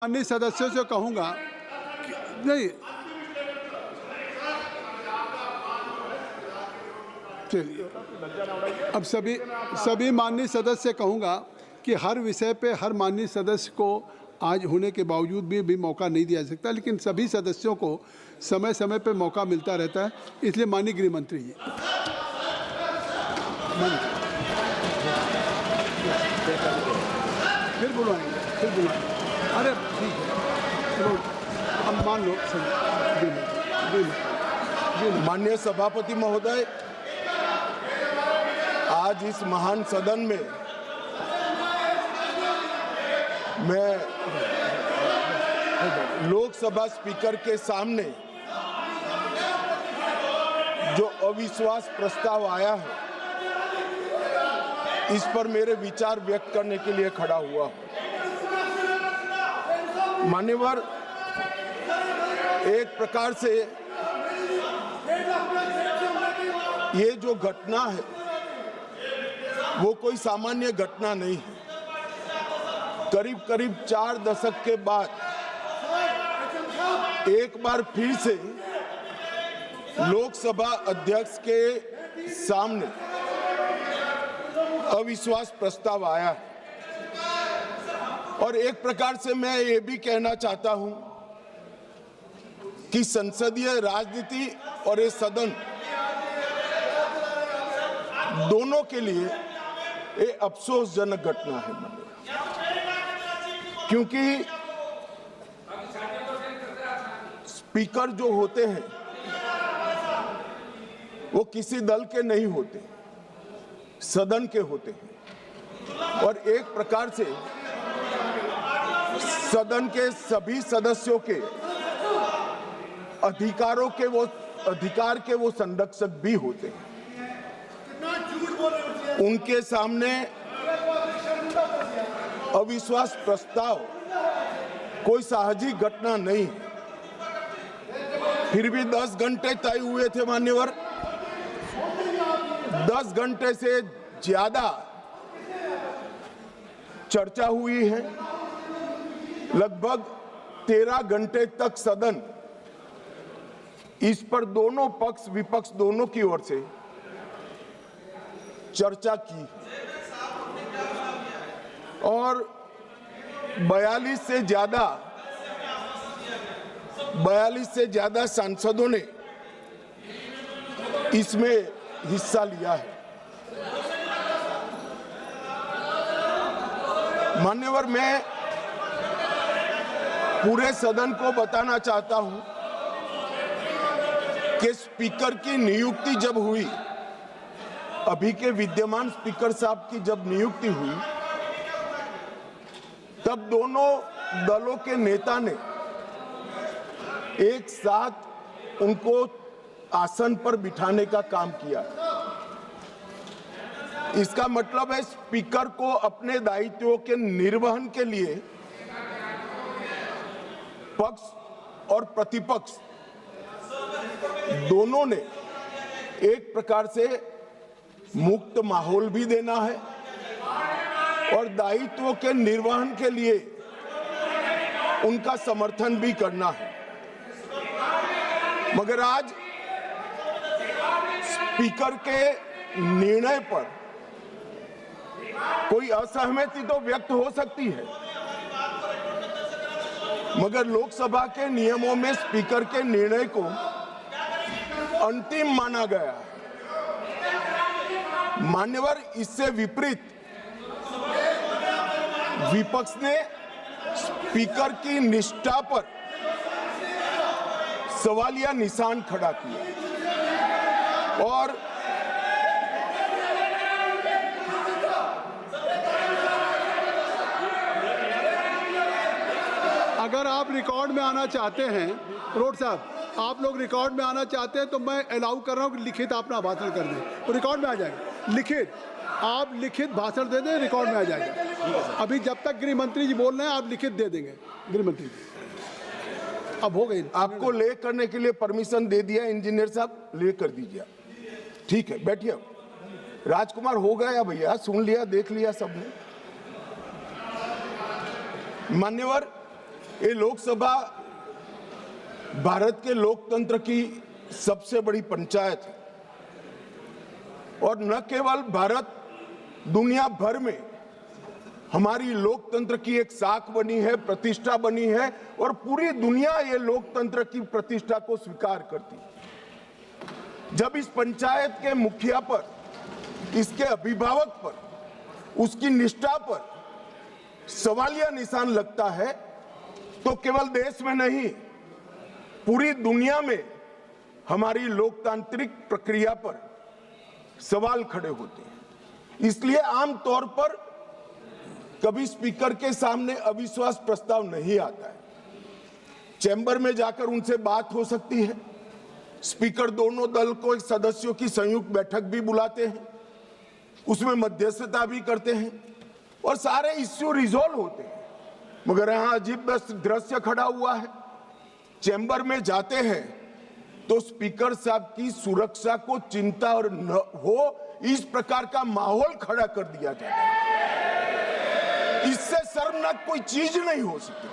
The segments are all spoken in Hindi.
अन्य सदस्यों से कहूंगा नहीं, चलिए अब सभी माननीय सदस्य से कहूंगा कि हर विषय पे हर माननीय सदस्य को आज होने के बावजूद भी मौका नहीं दिया जा सकता, लेकिन सभी सदस्यों को समय समय पे मौका मिलता रहता है। इसलिए माननीय गृह मंत्री जी फिर बुलाएंगे। अरे ठीक है, चलो हम मान लो माननीय सभापति महोदय, आज इस महान सदन में मैं लोकसभा स्पीकर के सामने जो अविश्वास प्रस्ताव आया है, इस पर मेरे विचार व्यक्त करने के लिए खड़ा हुआ हूं। मान्यवर, एक प्रकार से ये जो घटना है वो कोई सामान्य घटना नहीं है। करीब 4 दशक के बाद एक बार फिर से लोकसभा अध्यक्ष के सामने अविश्वास प्रस्ताव आया है और एक प्रकार से मैं ये भी कहना चाहता हूं कि संसदीय राजनीति और ये सदन दोनों के लिए ये अफसोसजनक घटना है, क्योंकि स्पीकर जो होते हैं वो किसी दल के नहीं होते, सदन के होते हैं और एक प्रकार से सदन के सभी सदस्यों के अधिकार के वो संरक्षक भी होते हैं। उनके सामने अविश्वास प्रस्ताव कोई साहजिक घटना नहीं है। फिर भी 10 घंटे तय हुए थे मान्यवर, 10 घंटे से ज्यादा चर्चा हुई है। लगभग 13 घंटे तक सदन इस पर दोनों पक्ष विपक्ष दोनों की ओर से चर्चा की और 42 से ज्यादा सांसदों ने इसमें हिस्सा लिया है। मान्यवर, मैं पूरे सदन को बताना चाहता हूं कि स्पीकर की नियुक्ति जब हुई, अभी के विद्यमान स्पीकर साहब की जब नियुक्ति हुई, तब दोनों दलों के नेता ने एक साथ उनको आसन पर बिठाने का काम किया। इसका मतलब है स्पीकर को अपने दायित्वों के निर्वहन के लिए पक्ष और प्रतिपक्ष दोनों ने एक प्रकार से मुक्त माहौल भी देना है और दायित्वों के निर्वहन के लिए उनका समर्थन भी करना है। मगर आज स्पीकर के निर्णय पर कोई असहमति तो व्यक्त हो सकती है, मगर लोकसभा के नियमों में स्पीकर के निर्णय को अंतिम माना गया है। मान्यवर, इससे विपरीत विपक्ष ने स्पीकर की निष्ठा पर सवालिया निशान खड़ा किया और अगर आप रिकॉर्ड में आना चाहते हैं, रोड साहब, आप लोग रिकॉर्ड में आना चाहते हैं तो मैं अलाउ कर रहा हूं कि लिखित अपना भाषण कर दें, तो रिकॉर्ड में आ जाएगा। लिखित, आप लिखित भाषण दे दें, रिकॉर्ड में आ जाएगा। अभी जब तक गृह मंत्री जी बोल रहे हैं, आप लिखित दे देंगे। गृह मंत्री जी अब हो गई, आपको ले करने के लिए परमिशन दे दिया इंजीनियर साहब, ले कर दीजिए। ठीक है, बैठिए। राजकुमार हो गया भैया, सुन लिया, देख लिया सबने। मान्यवर, ये लोकसभा भारत के लोकतंत्र की सबसे बड़ी पंचायत है और न केवल भारत, दुनिया भर में हमारी लोकतंत्र की एक साख बनी है, प्रतिष्ठा बनी है और पूरी दुनिया ये लोकतंत्र की प्रतिष्ठा को स्वीकार करती है। जब इस पंचायत के मुखिया पर, इसके अभिभावक पर, उसकी निष्ठा पर सवालिया निशान लगता है तो केवल देश में नहीं, पूरी दुनिया में हमारी लोकतांत्रिक प्रक्रिया पर सवाल खड़े होते हैं। इसलिए आमतौर पर कभी स्पीकर के सामने अविश्वास प्रस्ताव नहीं आता है। चैम्बर में जाकर उनसे बात हो सकती है। स्पीकर दोनों दल को एक सदस्यों की संयुक्त बैठक भी बुलाते हैं, उसमें मध्यस्थता भी करते हैं और सारे इश्यू रिजॉल्व होते हैं। मगर यहां अजीब दृश्य खड़ा हुआ है। चैम्बर में जाते हैं तो स्पीकर साहब की सुरक्षा को चिंता और न हो, इस प्रकार का माहौल खड़ा कर दिया जाता है। इससे शर्मनाक कोई चीज नहीं हो सकती।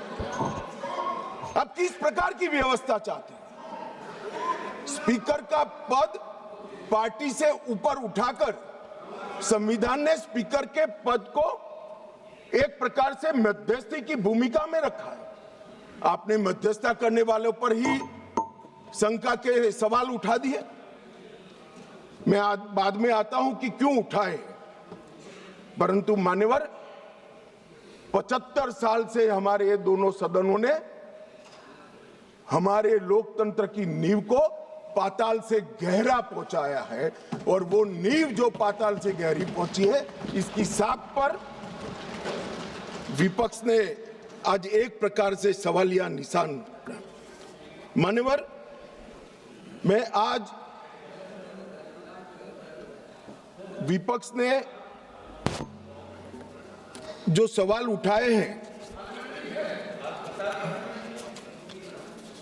अब किस प्रकार की व्यवस्था चाहते हैं? स्पीकर का पद पार्टी से ऊपर उठाकर संविधान ने स्पीकर के पद को एक प्रकार से मध्यस्थी की भूमिका में रखा है। आपने मध्यस्थता करने वालों पर ही शंका के सवाल उठा दिए। मैं बाद में आता हूं कि क्यों उठाए, परंतु मान्यवर 75 साल से हमारे ये दोनों सदनों ने हमारे लोकतंत्र की नींव को पाताल से गहरा पहुंचाया है और वो नींव जो पाताल से गहरी पहुंची है, इसकी साख पर विपक्ष ने आज एक प्रकार से सवालिया निशान। मान्यवर, मैं आज विपक्ष ने जो सवाल उठाए हैं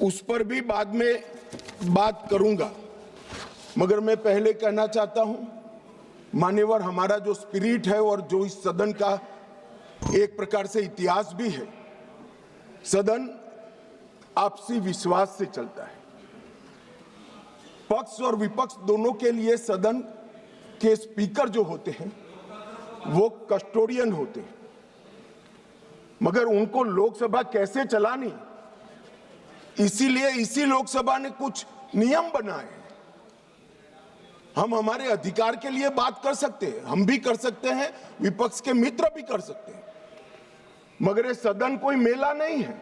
उस पर भी बाद में बात करूंगा, मगर मैं पहले कहना चाहता हूं, मान्यवर, हमारा जो स्पिरिट है और जो इस सदन का एक प्रकार से इतिहास भी है, सदन आपसी विश्वास से चलता है। पक्ष और विपक्ष दोनों के लिए सदन के स्पीकर जो होते हैं वो कस्टोडियन होते हैं, मगर उनको लोकसभा कैसे चलानी, इसीलिए इसी लोकसभा ने कुछ नियम बनाए हैं। हम हमारे अधिकार के लिए बात कर सकते हैं, हम भी कर सकते हैं, विपक्ष के मित्र भी कर सकते हैं, मगर ये सदन कोई मेला नहीं है।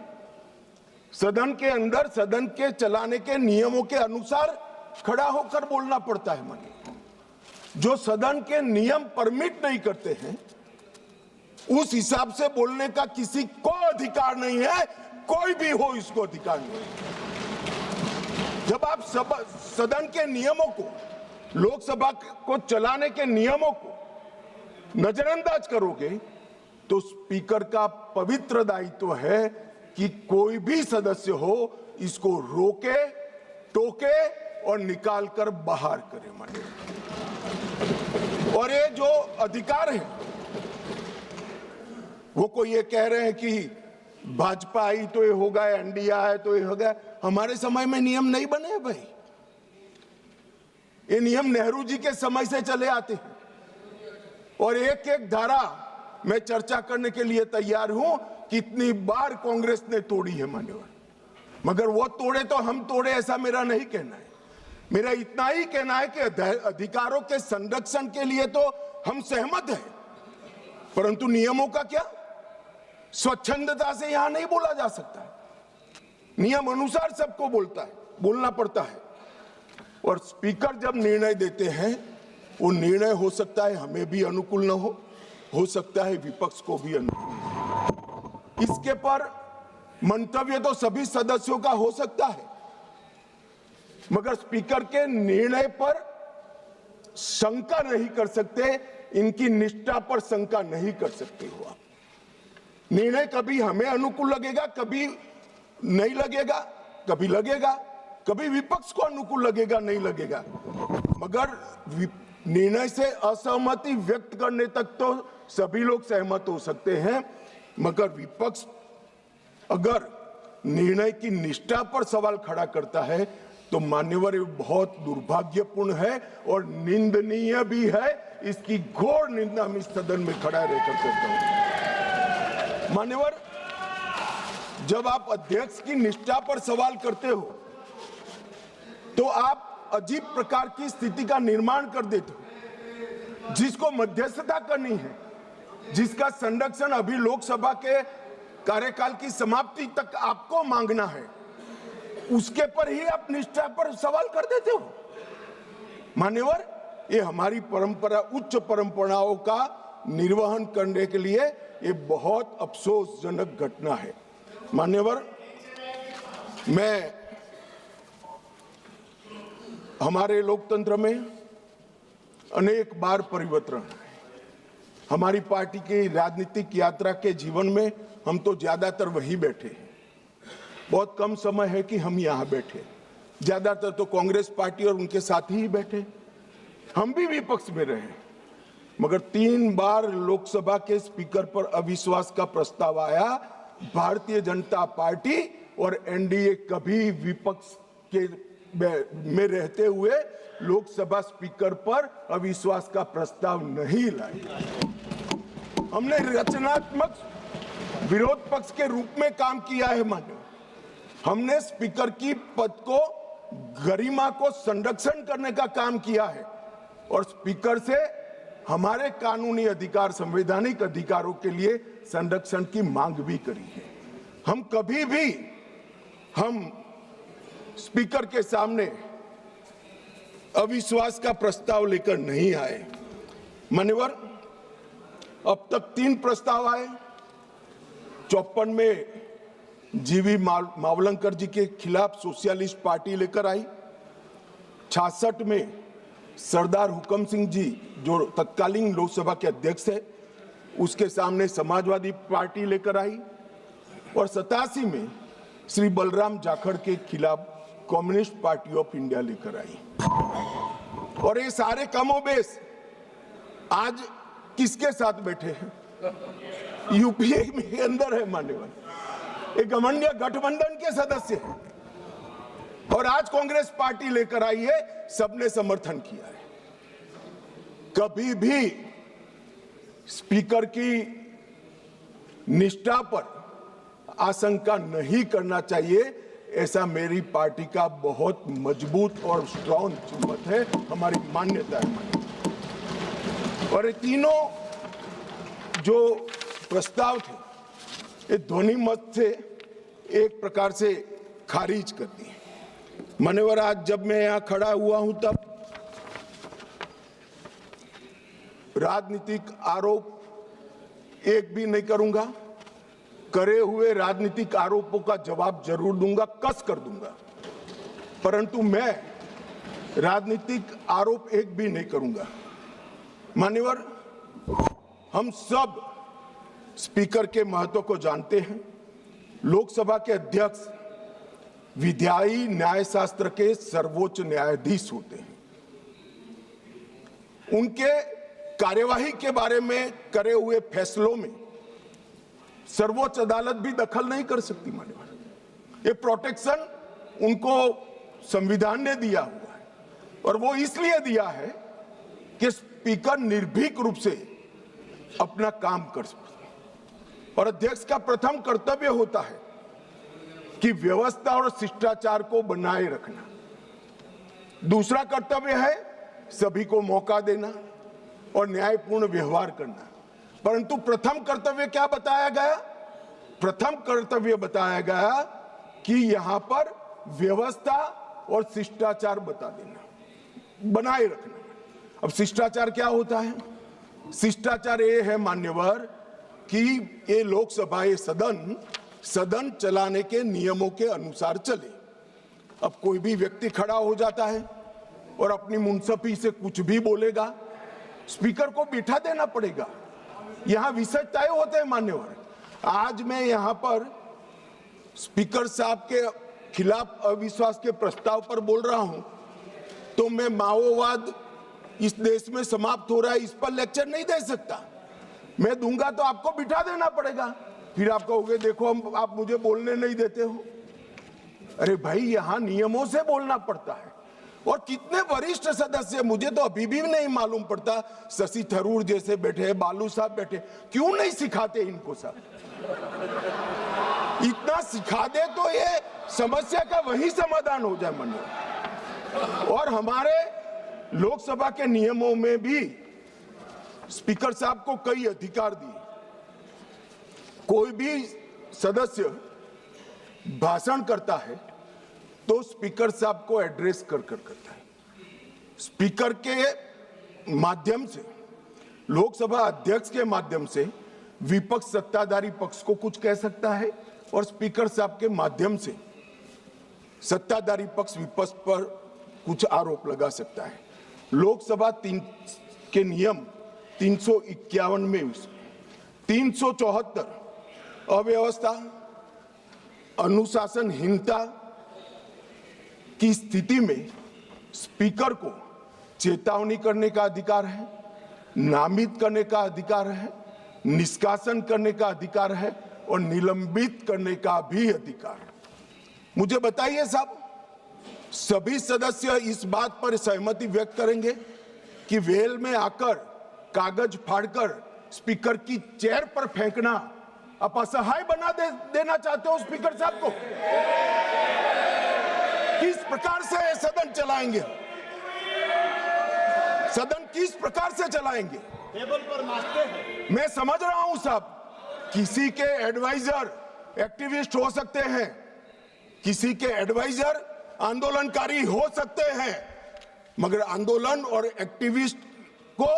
सदन के अंदर सदन के चलाने के नियमों के अनुसार खड़ा होकर बोलना पड़ता है। मानिए, जो सदन के नियम परमिट नहीं करते हैं उस हिसाब से बोलने का किसी को अधिकार नहीं है, कोई भी हो इसको अधिकार नहीं है। जब आप सदन के नियमों को, लोकसभा को चलाने के नियमों को नजरअंदाज करोगे तो स्पीकर का पवित्र दायित्व है कि कोई भी सदस्य हो इसको रोके, टोके और निकाल कर बाहर करे। माने, और ये जो अधिकार है वो कोई ये कह रहे हैं कि भाजपा आई तो ये होगा, एनडीए है तो ये होगा। हमारे समय में नियम नहीं बने हैं भाई, ये नियम नेहरू जी के समय से चले आते हैं और एक एक धारा मैं चर्चा करने के लिए तैयार हूं। कितनी बार कांग्रेस ने तोड़ी है मान्यवर, मगर वो तोड़े तो हम तोड़े ऐसा मेरा नहीं कहना है। मेरा इतना ही कहना है कि अधिकारों के संरक्षण के लिए तो हम सहमत हैं, परंतु नियमों का क्या? स्वच्छंदता से यहां नहीं बोला जा सकता। नियम अनुसार सबको बोलना पड़ता है। और स्पीकर जब निर्णय देते हैं वो निर्णय हो सकता है हमें भी अनुकूल न हो सकता है विपक्ष को भी अनुकूल न हो। इसके पर मंतव्य तो सभी सदस्यों का हो सकता है, मगर स्पीकर के निर्णय पर शंका नहीं कर सकते, इनकी निष्ठा पर शंका नहीं कर सकते हो आप। निर्णय कभी हमें अनुकूल लगेगा, कभी नहीं लगेगा, कभी लगेगा, कभी विपक्ष को अनुकूल लगेगा, नहीं लगेगा, मगर निर्णय से असहमति व्यक्त करने तक तो सभी लोग सहमत हो सकते हैं। मगर विपक्ष अगर निर्णय की निष्ठा पर सवाल खड़ा करता है तो मान्यवर ये बहुत दुर्भाग्यपूर्ण है और निंदनीय भी है। इसकी घोर निंदा हम इस सदन में खड़ा रहकर करता हूं। मान्यवर, जब आप अध्यक्ष की निष्ठा पर सवाल करते हो तो आप अजीब प्रकार की स्थिति का निर्माण कर देते हो। जिसको मध्यस्थता करनी है, जिसका संरक्षण अभी लोकसभा के कार्यकाल की समाप्ति तक आपको मांगना है, उसके पर ही आप निष्ठा पर सवाल कर देते हो। मान्यवर, ये हमारी परंपरा, उच्च परंपराओं का निर्वहन करने के लिए ये बहुत अफसोसजनक घटना है। मान्यवर, मैं हमारे लोकतंत्र में अनेक बार परिवर्तन है। हमारी पार्टी की राजनीतिक यात्रा के जीवन में हम तो ज्यादातर वही बैठे हैं। बहुत कम समय है कि हम यहाँ बैठे, ज्यादातर तो कांग्रेस पार्टी और उनके साथी ही बैठे। हम भी विपक्ष में रहे, मगर 3 बार लोकसभा के स्पीकर पर अविश्वास का प्रस्ताव आया। भारतीय जनता पार्टी और एनडीए कभी विपक्ष के में रहते हुए लोकसभा स्पीकर पर अविश्वास का प्रस्ताव नहीं लाए। हमने रचनात्मक विरोध पक्ष के रूप में काम किया है। मान्य, हमने स्पीकर की पद को, गरिमा को संरक्षण करने का काम किया है और स्पीकर से हमारे कानूनी अधिकार, संवैधानिक अधिकारों के लिए संरक्षण की मांग भी करी है। हम कभी भी स्पीकर के सामने अविश्वास का प्रस्ताव लेकर नहीं आए। मान्यवर, अब तक 3 प्रस्ताव आए। 54 में जीवी मावलंकर जी के खिलाफ सोशलिस्ट पार्टी लेकर आई। 66 में सरदार हुकम सिंह जी, जो तत्कालीन लोकसभा के अध्यक्ष है, उसके सामने समाजवादी पार्टी लेकर आई और 87 में श्री बलराम जाखड़ के खिलाफ कम्युनिस्ट पार्टी ऑफ इंडिया लेकर आई। और ये सारे कमोबेश आज किसके साथ बैठे हैं? यूपीए में अंदर है। मान्यवर, एक घमंडिया गठबंधन के सदस्य हैं और आज कांग्रेस पार्टी लेकर आई है, सबने समर्थन किया है। कभी भी स्पीकर की निष्ठा पर आशंका नहीं करना चाहिए, ऐसा मेरी पार्टी का बहुत मजबूत और स्ट्रॉन्ग मत है, हमारी मान्यता है। और ये तीनों जो प्रस्ताव थे, ये ध्वनि मत से एक प्रकार से खारिज कर दिए। मान्यवर, आज जब मैं यहां खड़ा हुआ हूं तब राजनीतिक आरोप एक भी नहीं करूंगा। करे हुए राजनीतिक आरोपों का जवाब जरूर दूंगा, कस कर दूंगा, परंतु मैं राजनीतिक आरोप एक भी नहीं करूंगा। मान्यवर, हम सब स्पीकर के महत्व को जानते हैं। लोकसभा के अध्यक्ष विधायी न्यायशास्त्र के सर्वोच्च न्यायाधीश होते हैं। उनके कार्यवाही के बारे में करे हुए फैसलों में सर्वोच्च अदालत भी दखल नहीं कर सकती। मान्यवर, ये प्रोटेक्शन उनको संविधान ने दिया हुआ है और वो इसलिए दिया है कि स्पीकर निर्भीक रूप से अपना काम कर सके और अध्यक्ष का प्रथम कर्तव्य होता है कि व्यवस्था और शिष्टाचार को बनाए रखना। दूसरा कर्तव्य है सभी को मौका देना और न्यायपूर्ण व्यवहार करना। परंतु प्रथम कर्तव्य क्या बताया गया? प्रथम कर्तव्य बताया गया कि यहां पर व्यवस्था और शिष्टाचार बता देना, बनाए रखना। अब शिष्टाचार क्या होता है? शिष्टाचार ये है मान्यवर कि ये लोकसभा, ये सदन चलाने के नियमों के अनुसार चले। अब कोई भी व्यक्ति खड़ा हो जाता है और अपनी मुंसफी से कुछ भी बोलेगा, स्पीकर को बिठा देना पड़ेगा। यहां विषय तय होते हैं। मान्यवर, आज मैं यहां पर स्पीकर साहब के खिलाफ अविश्वास के प्रस्ताव पर बोल रहा हूं तो मैं माओवाद इस देश में समाप्त हो रहा है इस पर लेक्चर नहीं दे सकता। मैं दूंगा तो आपको बिठा देना पड़ेगा। फिर आप कहोगे देखो आप मुझे बोलने नहीं देते हो। अरे भाई, यहां नियमों से बोलना पड़ता है। और कितने वरिष्ठ सदस्य, मुझे तो अभी भी नहीं मालूम पड़ता, शशि थरूर जैसे बैठे, बालू साहब बैठे, क्यों नहीं सिखाते इनको सब? इतना सिखा दे तो ये समस्या का वही समाधान हो जाए मन में। और हमारे लोकसभा के नियमों में भी स्पीकर साहब को कई अधिकार दिए। कोई भी सदस्य भाषण करता है तो स्पीकर साहब को एड्रेस कर करता है। स्पीकर के माध्यम से, लोकसभा अध्यक्ष के माध्यम से विपक्ष सत्ताधारी पक्ष को कुछ कह सकता है और स्पीकर साहब के माध्यम से सत्ताधारी पक्ष विपक्ष पर कुछ आरोप लगा सकता है। लोकसभा के नियम 351 में 374 अव्यवस्था, अनुशासनहीनता की स्थिति में स्पीकर को चेतावनी करने का अधिकार है, नामित करने का अधिकार है, निष्कासन करने का अधिकार है और निलंबित करने का भी अधिकार है। मुझे बताइए साहब, सभी सदस्य इस बात पर सहमति व्यक्त करेंगे कि वेल में आकर कागज फाड़कर स्पीकर की चेयर पर फेंकना आप असहाय बना देना चाहते हो स्पीकर साहब को? किस प्रकार से सदन चलाएंगे? सदन किस प्रकार से चलाएंगे? टेबल पर नाचते हैं। मैं समझ रहा हूं साहब, किसी के एडवाइजर एक्टिविस्ट हो सकते हैं, किसी के एडवाइजर आंदोलनकारी हो सकते हैं, मगर आंदोलन और एक्टिविस्ट को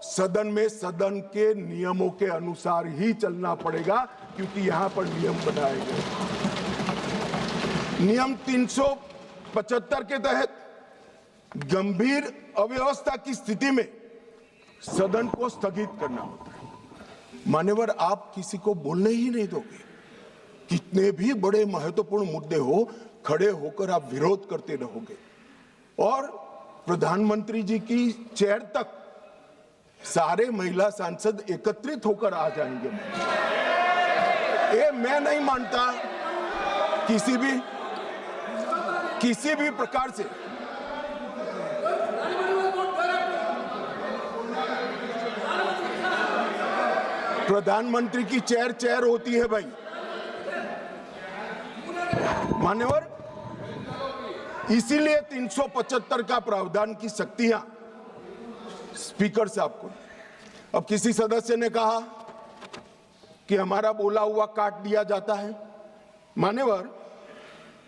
सदन में सदन के नियमों के अनुसार ही चलना पड़ेगा, क्योंकि यहां पर नियम बनाए गए। नियम 375 के तहत गंभीर अव्यवस्था की स्थिति में सदन को स्थगित करना होता है। मान्यवर, आप किसी को बोलने ही नहीं दोगे। कितने भी बड़े महत्वपूर्ण मुद्दे हो, खड़े होकर आप विरोध करते रहोगे और प्रधानमंत्री जी की चेयर तक सारे महिला सांसद एकत्रित होकर आ जाएंगे। ये मैं नहीं मानता किसी भी प्रकार से प्रधानमंत्री की चेयर होती है भाई। मान्यवर, इसीलिए 375 का प्रावधान की शक्तियां स्पीकर साहब को। अब किसी सदस्य ने कहा कि हमारा बोला हुआ काट दिया जाता है। मान्यवर,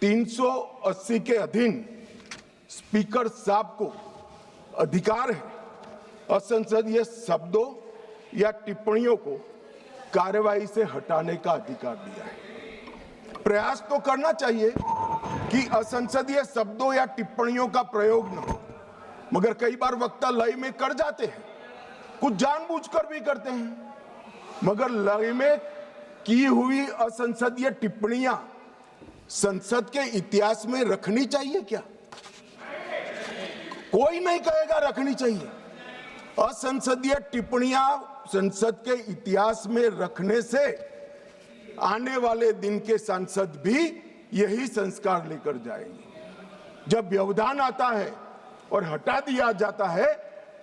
380 के अधीन स्पीकर साहब को अधिकार है असंसदीय शब्दों या टिप्पणियों को कार्यवाही से हटाने का अधिकार दिया है। प्रयास तो करना चाहिए कि असंसदीय शब्दों या टिप्पणियों का प्रयोग न हो, मगर कई बार वक्ता लय में कर जाते हैं, कुछ जानबूझकर भी करते हैं। मगर लय में की हुई असंसदीय टिप्पणियां संसद के इतिहास में रखनी चाहिए क्या? कोई नहीं कहेगा रखनी चाहिए। असंसदीय टिप्पणियां संसद के इतिहास में रखने से आने वाले दिन के सांसद भी यही संस्कार लेकर जाएंगे। जब व्यवधान आता है और हटा दिया जाता है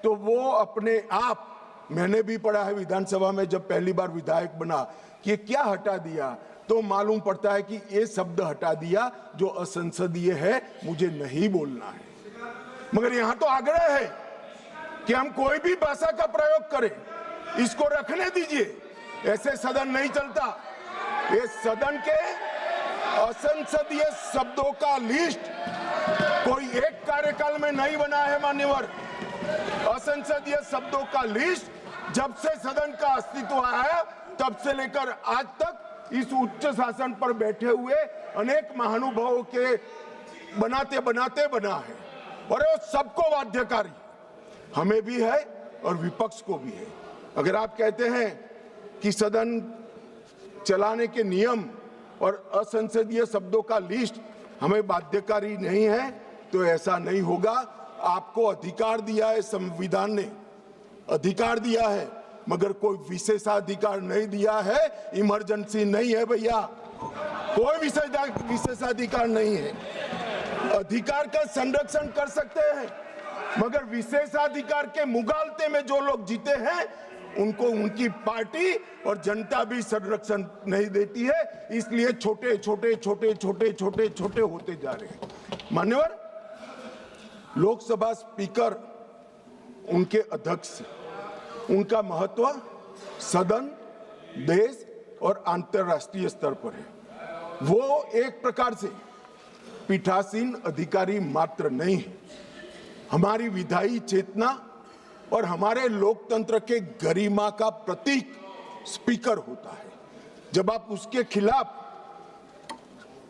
तो वो अपने आप, मैंने भी पढ़ा है विधानसभा में जब पहली बार विधायक बना कि क्या हटा दिया, तो मालूम पड़ता है कि ये शब्द हटा दिया जो असंसदीय है, मुझे नहीं बोलना है। मगर यहां तो आग्रह है कि हम कोई भी भाषा का प्रयोग करें, इसको रखने दीजिए। ऐसे सदन नहीं चलता। ये सदन के असंसदीय शब्दों का लिस्ट कोई एक कार्यकाल में नहीं बना है मान्यवर। असंसदीय शब्दों का लिस्ट जब से सदन का अस्तित्व आया तब से लेकर आज तक इस उच्च शासन पर बैठे हुए अनेक महानुभावों के बनाते बनाते बना है, और वो सबको बाध्यकारी, हमें भी है और विपक्ष को भी है। अगर आप कहते हैं कि सदन चलाने के नियम और असंसदीय शब्दों का लिस्ट हमें बाध्यकारी नहीं है, तो ऐसा नहीं होगा। आपको अधिकार दिया है, संविधान ने अधिकार दिया है मगर कोई विशेषाधिकार नहीं दिया है। इमरजेंसी नहीं है भैया, कोई विशेषाधिकार नहीं है। अधिकार का संरक्षण कर सकते हैं, मगर विशेषाधिकार के मुगालते में जो लोग जीते हैं उनको उनकी पार्टी और जनता भी संरक्षण नहीं देती है। इसलिए छोटे छोटे छोटे छोटे छोटे छोटे होते जा रहे हैं। मान्यवर, लोकसभा स्पीकर, उनके अध्यक्ष, उनका महत्व सदन, देश और अंतर्राष्ट्रीय स्तर पर है। वो एक प्रकार से पीठासीन अधिकारी मात्र नहीं है, हमारी विधायी चेतना और हमारे लोकतंत्र के गरिमा का प्रतीक स्पीकर होता है। जब आप उसके खिलाफ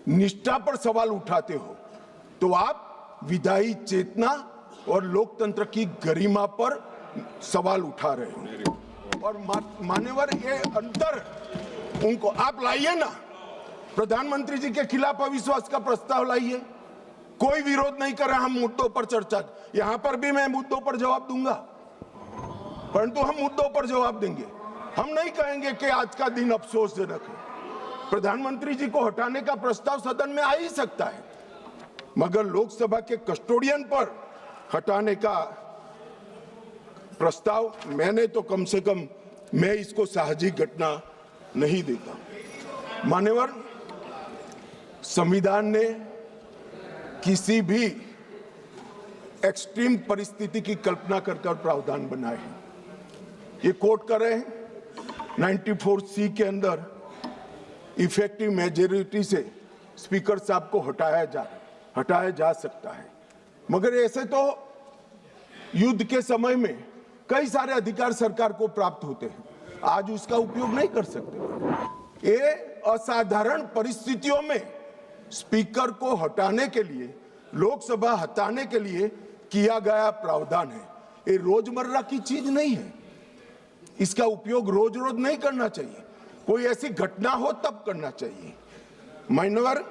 निष्ठा पर सवाल उठाते हो तो आप विधायी चेतना और लोकतंत्र की गरिमा पर सवाल उठा रहे हो। और मान्यवर, ये अंतर उनको आप लाइए ना, प्रधानमंत्री जी के खिलाफ अविश्वास का प्रस्ताव लाइए, कोई विरोध नहीं कर रहा। हम मुद्दों पर चर्चा, यहां पर भी मैं मुद्दों पर जवाब दूंगा, परंतु हम मुद्दों पर जवाब देंगे। हम नहीं कहेंगे कि आज का दिन अफसोसजनक है। प्रधानमंत्री जी को हटाने का प्रस्ताव सदन में आ ही सकता है, मगर लोकसभा के कस्टोडियन पर हटाने का प्रस्ताव मैंने तो कम से कम मैं इसको साहजिक घटना नहीं देता। मान्यवर, संविधान ने किसी भी एक्सट्रीम परिस्थिति की कल्पना कर प्रावधान बनाए हैं। ये कोट कर रहे हैं 94C के अंदर इफेक्टिव मेजॉरिटी से स्पीकर साहब को हटाया जा सकता है, मगर ऐसे तो युद्ध के समय में कई सारे अधिकार सरकार को प्राप्त होते हैं, आज उसका उपयोग नहीं कर सकते। ये असाधारण परिस्थितियों में स्पीकर को हटाने के लिए, लोकसभा हटाने के लिए किया गया प्रावधान है। ये रोजमर्रा की चीज नहीं है, इसका उपयोग रोज रोज नहीं करना चाहिए, कोई ऐसी घटना हो तब करना चाहिए। मान्यवर,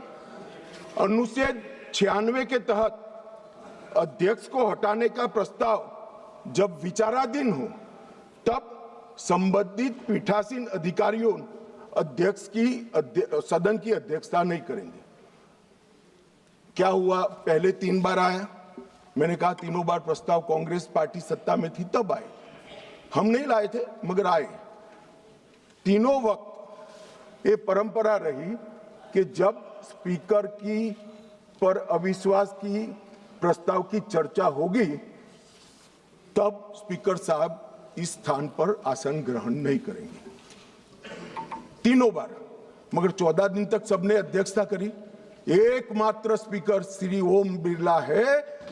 अनुच्छेद 96 के तहत अध्यक्ष को हटाने का प्रस्ताव जब विचाराधीन हो तब संबंधित पीठासीन अधिकारियों अध्यक्ष की सदन की अध्यक्षता नहीं करेंगे। क्या हुआ, पहले 3 बार आया, मैंने कहा तीनों बार प्रस्ताव कांग्रेस पार्टी सत्ता में थी तब आए, हम नहीं लाए थे मगर आए। तीनों वक्त ये परंपरा रही कि जब स्पीकर की पर अविश्वास की प्रस्ताव की चर्चा होगी तब स्पीकर साहब इस स्थान पर आसन ग्रहण नहीं करेंगे, तीनों बार। मगर 14 दिन तक सबने अध्यक्षता करी। एकमात्र स्पीकर श्री ओम बिरला है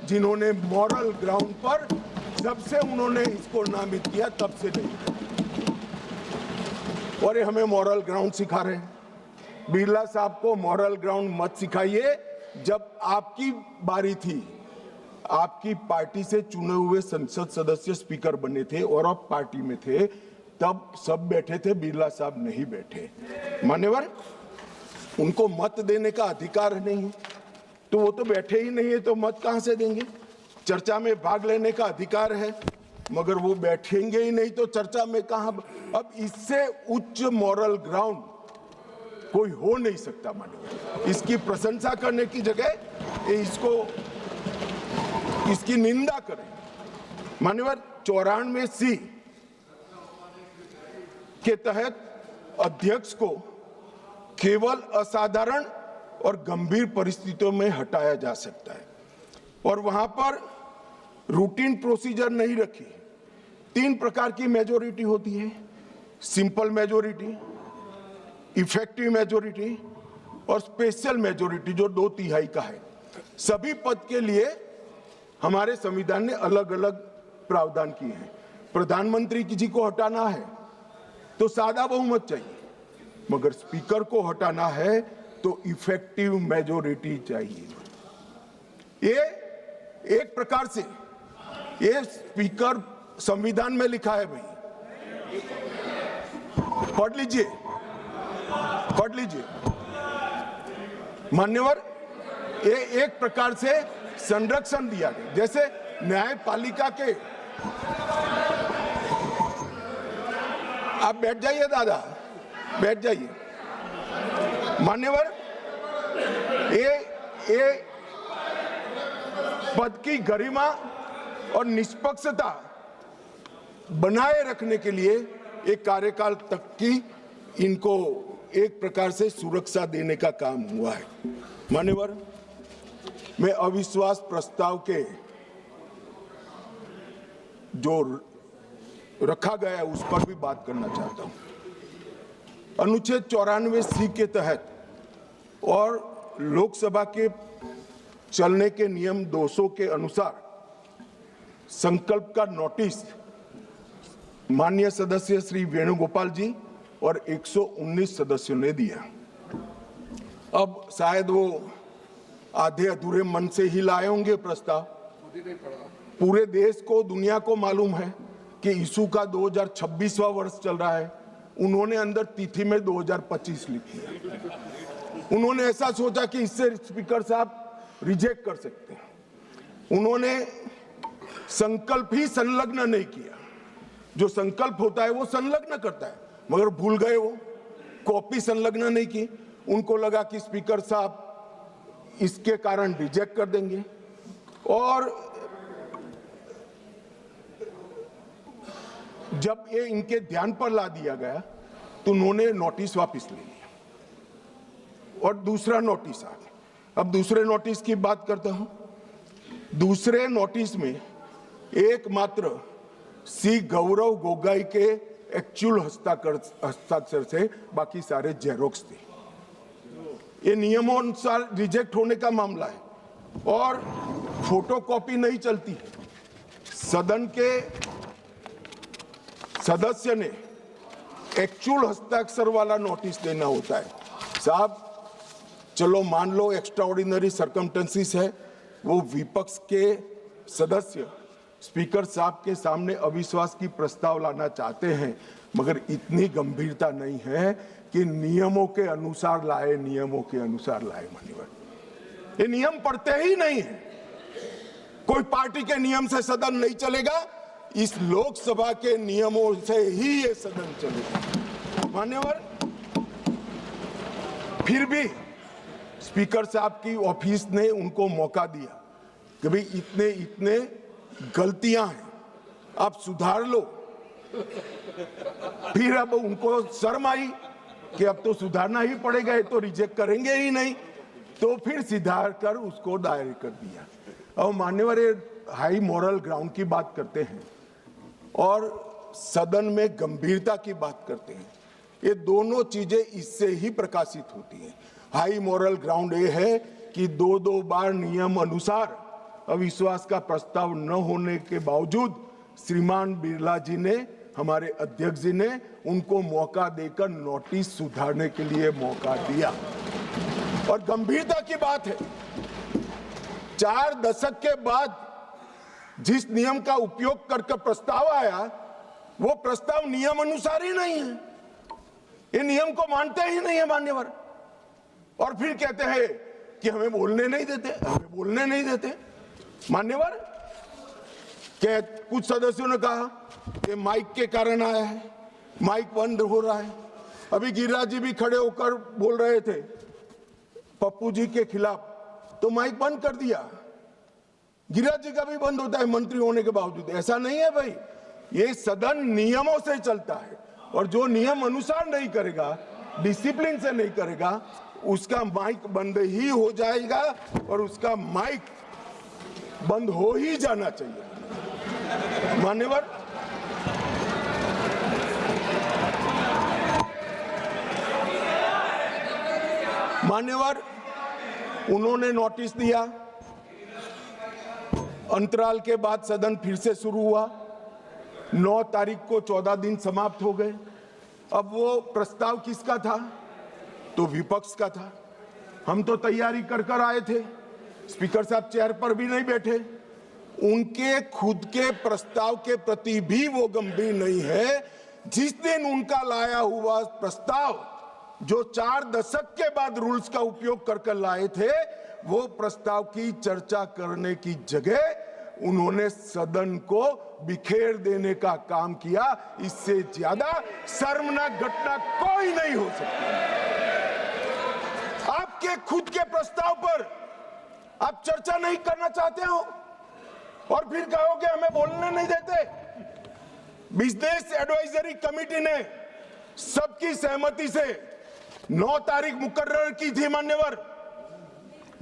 जिन्होंने मॉरल ग्राउंड पर, जब से उन्होंने इसको नामित किया तब से नहीं। और ये हमें मॉरल ग्राउंड सिखा रहे हैं। बिरला साहब को मॉरल ग्राउंड मत सिखाइए। जब आपकी बारी थी, आपकी पार्टी से चुने हुए संसद सदस्य स्पीकर बने थे और आप पार्टी में थे, तब सब बैठे थे, बिरला साहब नहीं बैठे। मान्यवर, उनको मत देने का अधिकार नहीं, तो वो तो बैठे ही नहीं है, तो मत कहां से देंगे। चर्चा में भाग लेने का अधिकार है, मगर वो बैठेंगे ही नहीं तो चर्चा में कहां। अब इससे उच्च मॉरल ग्राउंड कोई हो नहीं सकता। मान्यवर, इसकी प्रशंसा करने की जगह इसकी निंदा करें। मान्यवर, 94C के तहत अध्यक्ष को केवल असाधारण और गंभीर परिस्थितियों में हटाया जा सकता है, और वहां पर रूटीन प्रोसीजर नहीं रखी। 3 प्रकार की मेजॉरिटी होती है, सिंपल मेजॉरिटी, इफेक्टिव मेजॉरिटी और स्पेशल मेजॉरिटी जो 2/3 का है। सभी पद के लिए हमारे संविधान ने अलग अलग प्रावधान किए हैं। प्रधानमंत्री जी को हटाना है तो सादा बहुमत चाहिए, मगर स्पीकर को हटाना है तो इफेक्टिव मेजॉरिटी चाहिए। ये एक प्रकार से ये स्पीकर संविधान में लिखा है भाई, पढ़ लीजिए। मान्यवर, ये एक प्रकार से संरक्षण दिया गया। जैसे न्यायपालिका के आप बैठ जाइए दादा, बैठ जाइए। मान्यवर, ये पद की गरिमा और निष्पक्षता बनाए रखने के लिए एक कार्यकाल तक की इनको एक प्रकार से सुरक्षा देने का काम हुआ है। मान्यवर, मैं अविश्वास प्रस्ताव के जो रखा गया है उस पर भी बात करना चाहता हूं। अनुच्छेद 94C के तहत और लोकसभा के चलने के नियम 200 के अनुसार संकल्प का नोटिस माननीय सदस्य श्री वेणुगोपाल जी और 119 सदस्यों ने दिया। अब शायद वो आधे अधूरे मन से ही लाए होंगे प्रस्ताव। पूरे देश को, दुनिया को मालूम है कि यीशु का 2026वां वर्ष चल रहा है। उन्होंने अंदर तिथि में 2025 लिखी है। उन्होंने ऐसा सोचा कि इससे स्पीकर साहब रिजेक्ट कर सकते हैं। उन्होंने संकल्प ही संलग्न नहीं किया। जो संकल्प होता है वो संलग्न करता है, मगर भूल गए, वो कॉपी संलग्न नहीं की। उनको लगा कि स्पीकर साहब इसके कारण रिजेक्ट कर देंगे और जब ये इनके ध्यान पर ला दिया गया तो उन्होंने नोटिस वापस ले लिया और दूसरा नोटिस आ गया। अब दूसरे नोटिस की बात करता हूं। दूसरे नोटिस में एकमात्र सी गौरव गोगाई के एक्चुअल हस्ताक्षर से बाकी सारे जेरोक्स थे। ये नियमों अनुसार रिजेक्ट होने का मामला है और फोटोकॉपी नहीं चलती है। सदन के सदस्य ने एक्चुअल हस्ताक्षर वाला नोटिस देना होता है। साहब, चलो मान लो एक्स्ट्राऑर्डिनरी सर्कमस्टेंसेस है, वो विपक्ष के सदस्य स्पीकर साहब के सामने अविश्वास की प्रस्ताव लाना चाहते हैं, मगर इतनी गंभीरता नहीं है कि नियमों के अनुसार लाए, नियमों के अनुसार लाए। मान्यवर, ये नियम पढ़ते ही नहीं है। कोई पार्टी के नियम से सदन नहीं चलेगा, इस लोकसभा के नियमों से ही ये सदन चलेगा। मान्यवर, फिर भी स्पीकर साहब की ऑफिस ने उनको मौका दिया कि भाई इतने गलतियां हैं, आप सुधार लो। फिर अब उनको शर्म आई कि अब तो सुधारना ही पड़ेगा, ये तो रिजेक्ट करेंगे ही नहीं, तो फिर सुधार कर उसको दायर कर दिया। और मान्यवर, हाई मॉरल ग्राउंड की बात करते हैं और सदन में गंभीरता की बात करते हैं। ये दोनों चीजें इससे ही प्रकाशित होती हैं। हाई मॉरल ग्राउंड ये है कि दो बार नियम अनुसार अविश्वास का प्रस्ताव न होने के बावजूद श्रीमान बिरला जी ने, हमारे अध्यक्ष जी ने उनको मौका देकर नोटिस सुधारने के लिए मौका दिया। और गंभीरता की बात है, 4 दशक के बाद जिस नियम का उपयोग करके प्रस्ताव आया, वो प्रस्ताव नियम अनुसार ही नहीं है। ये नियम को मानते ही नहीं है मान्यवर, और फिर कहते हैं कि हमें बोलने नहीं देते, हमें बोलने नहीं देते। मान्यवर, क्या कुछ सदस्यों ने कहा कि माइक के कारण आया है, माइक बंद हो रहा है। अभी गिरिराज जी भी खड़े होकर बोल रहे थे पप्पू जी के खिलाफ, तो माइक बंद कर दिया। गिरिराज जी का भी बंद होता है मंत्री होने के बावजूद। ऐसा नहीं है भाई, ये सदन नियमों से चलता है और जो नियम अनुसार नहीं करेगा, डिसिप्लिन से नहीं करेगा, उसका माइक बंद ही हो जाएगा और उसका माइक बंद हो ही जाना चाहिए। मान्यवर, उन्होंने नोटिस दिया, अंतराल के बाद सदन फिर से शुरू हुआ। 9 तारीख को 14 दिन समाप्त हो गए। अब वो प्रस्ताव किसका था? तो विपक्ष का था। हम तो तैयारी कर आए थे, स्पीकर साहब चेयर पर भी नहीं बैठे। उनके खुद के प्रस्ताव के प्रति भी वो गंभीर नहीं है। जिस दिन उनका लाया हुआ प्रस्ताव, जो 4 दशक के बाद रूल्स का उपयोग कर लाए थे, वो प्रस्ताव की चर्चा करने की जगह उन्होंने सदन को बिखेर देने का काम किया। इससे ज्यादा शर्मनाक घटना कोई नहीं हो सकती। आपके खुद के प्रस्ताव पर आप चर्चा नहीं करना चाहते हो और फिर कहोगे हमें बोलने नहीं देते। बिजनेस एडवाइजरी कमेटी ने सबकी सहमति से 9 तारीख मुकर्रर की थी मान्यवर,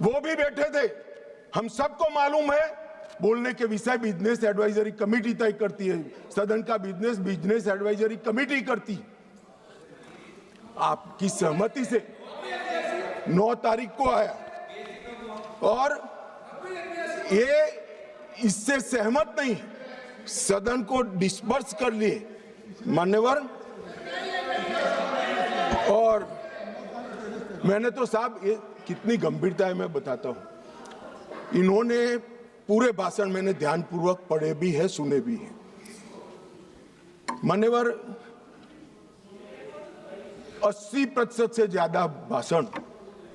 वो भी बैठे थे। हम सबको मालूम है बोलने के विषय बिजनेस एडवाइजरी कमेटी तय करती है, सदन का बिजनेस एडवाइजरी कमेटी करती। आपकी सहमति से 9 तारीख को आया और ये इससे सहमत नहीं, सदन को डिस्पर्स कर लिए मान्यवर। और मैंने तो साहब ये कितनी गंभीरता है मैं बताता हूं। इन्होंने पूरे भाषण मैंने ध्यानपूर्वक पढ़े भी है, सुने भी है मान्यवर। 80% से ज्यादा भाषण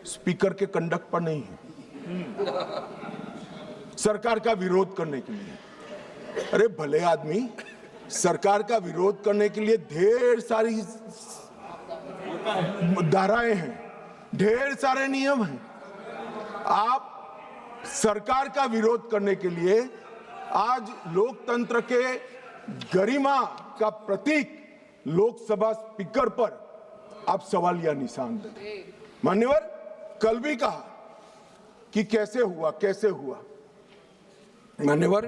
स्पीकर के कंडक्ट पर नहीं है, सरकार का विरोध करने के लिए। अरे भले आदमी, सरकार का विरोध करने के लिए ढेर सारी धाराएं हैं, ढेर सारे नियम हैं। आप सरकार का विरोध करने के लिए आज लोकतंत्र के गरिमा का प्रतीक लोकसभा स्पीकर पर आप सवालिया निशान देते। मान्यवर, कल भी कहा कि कैसे हुआ। मान्यवर,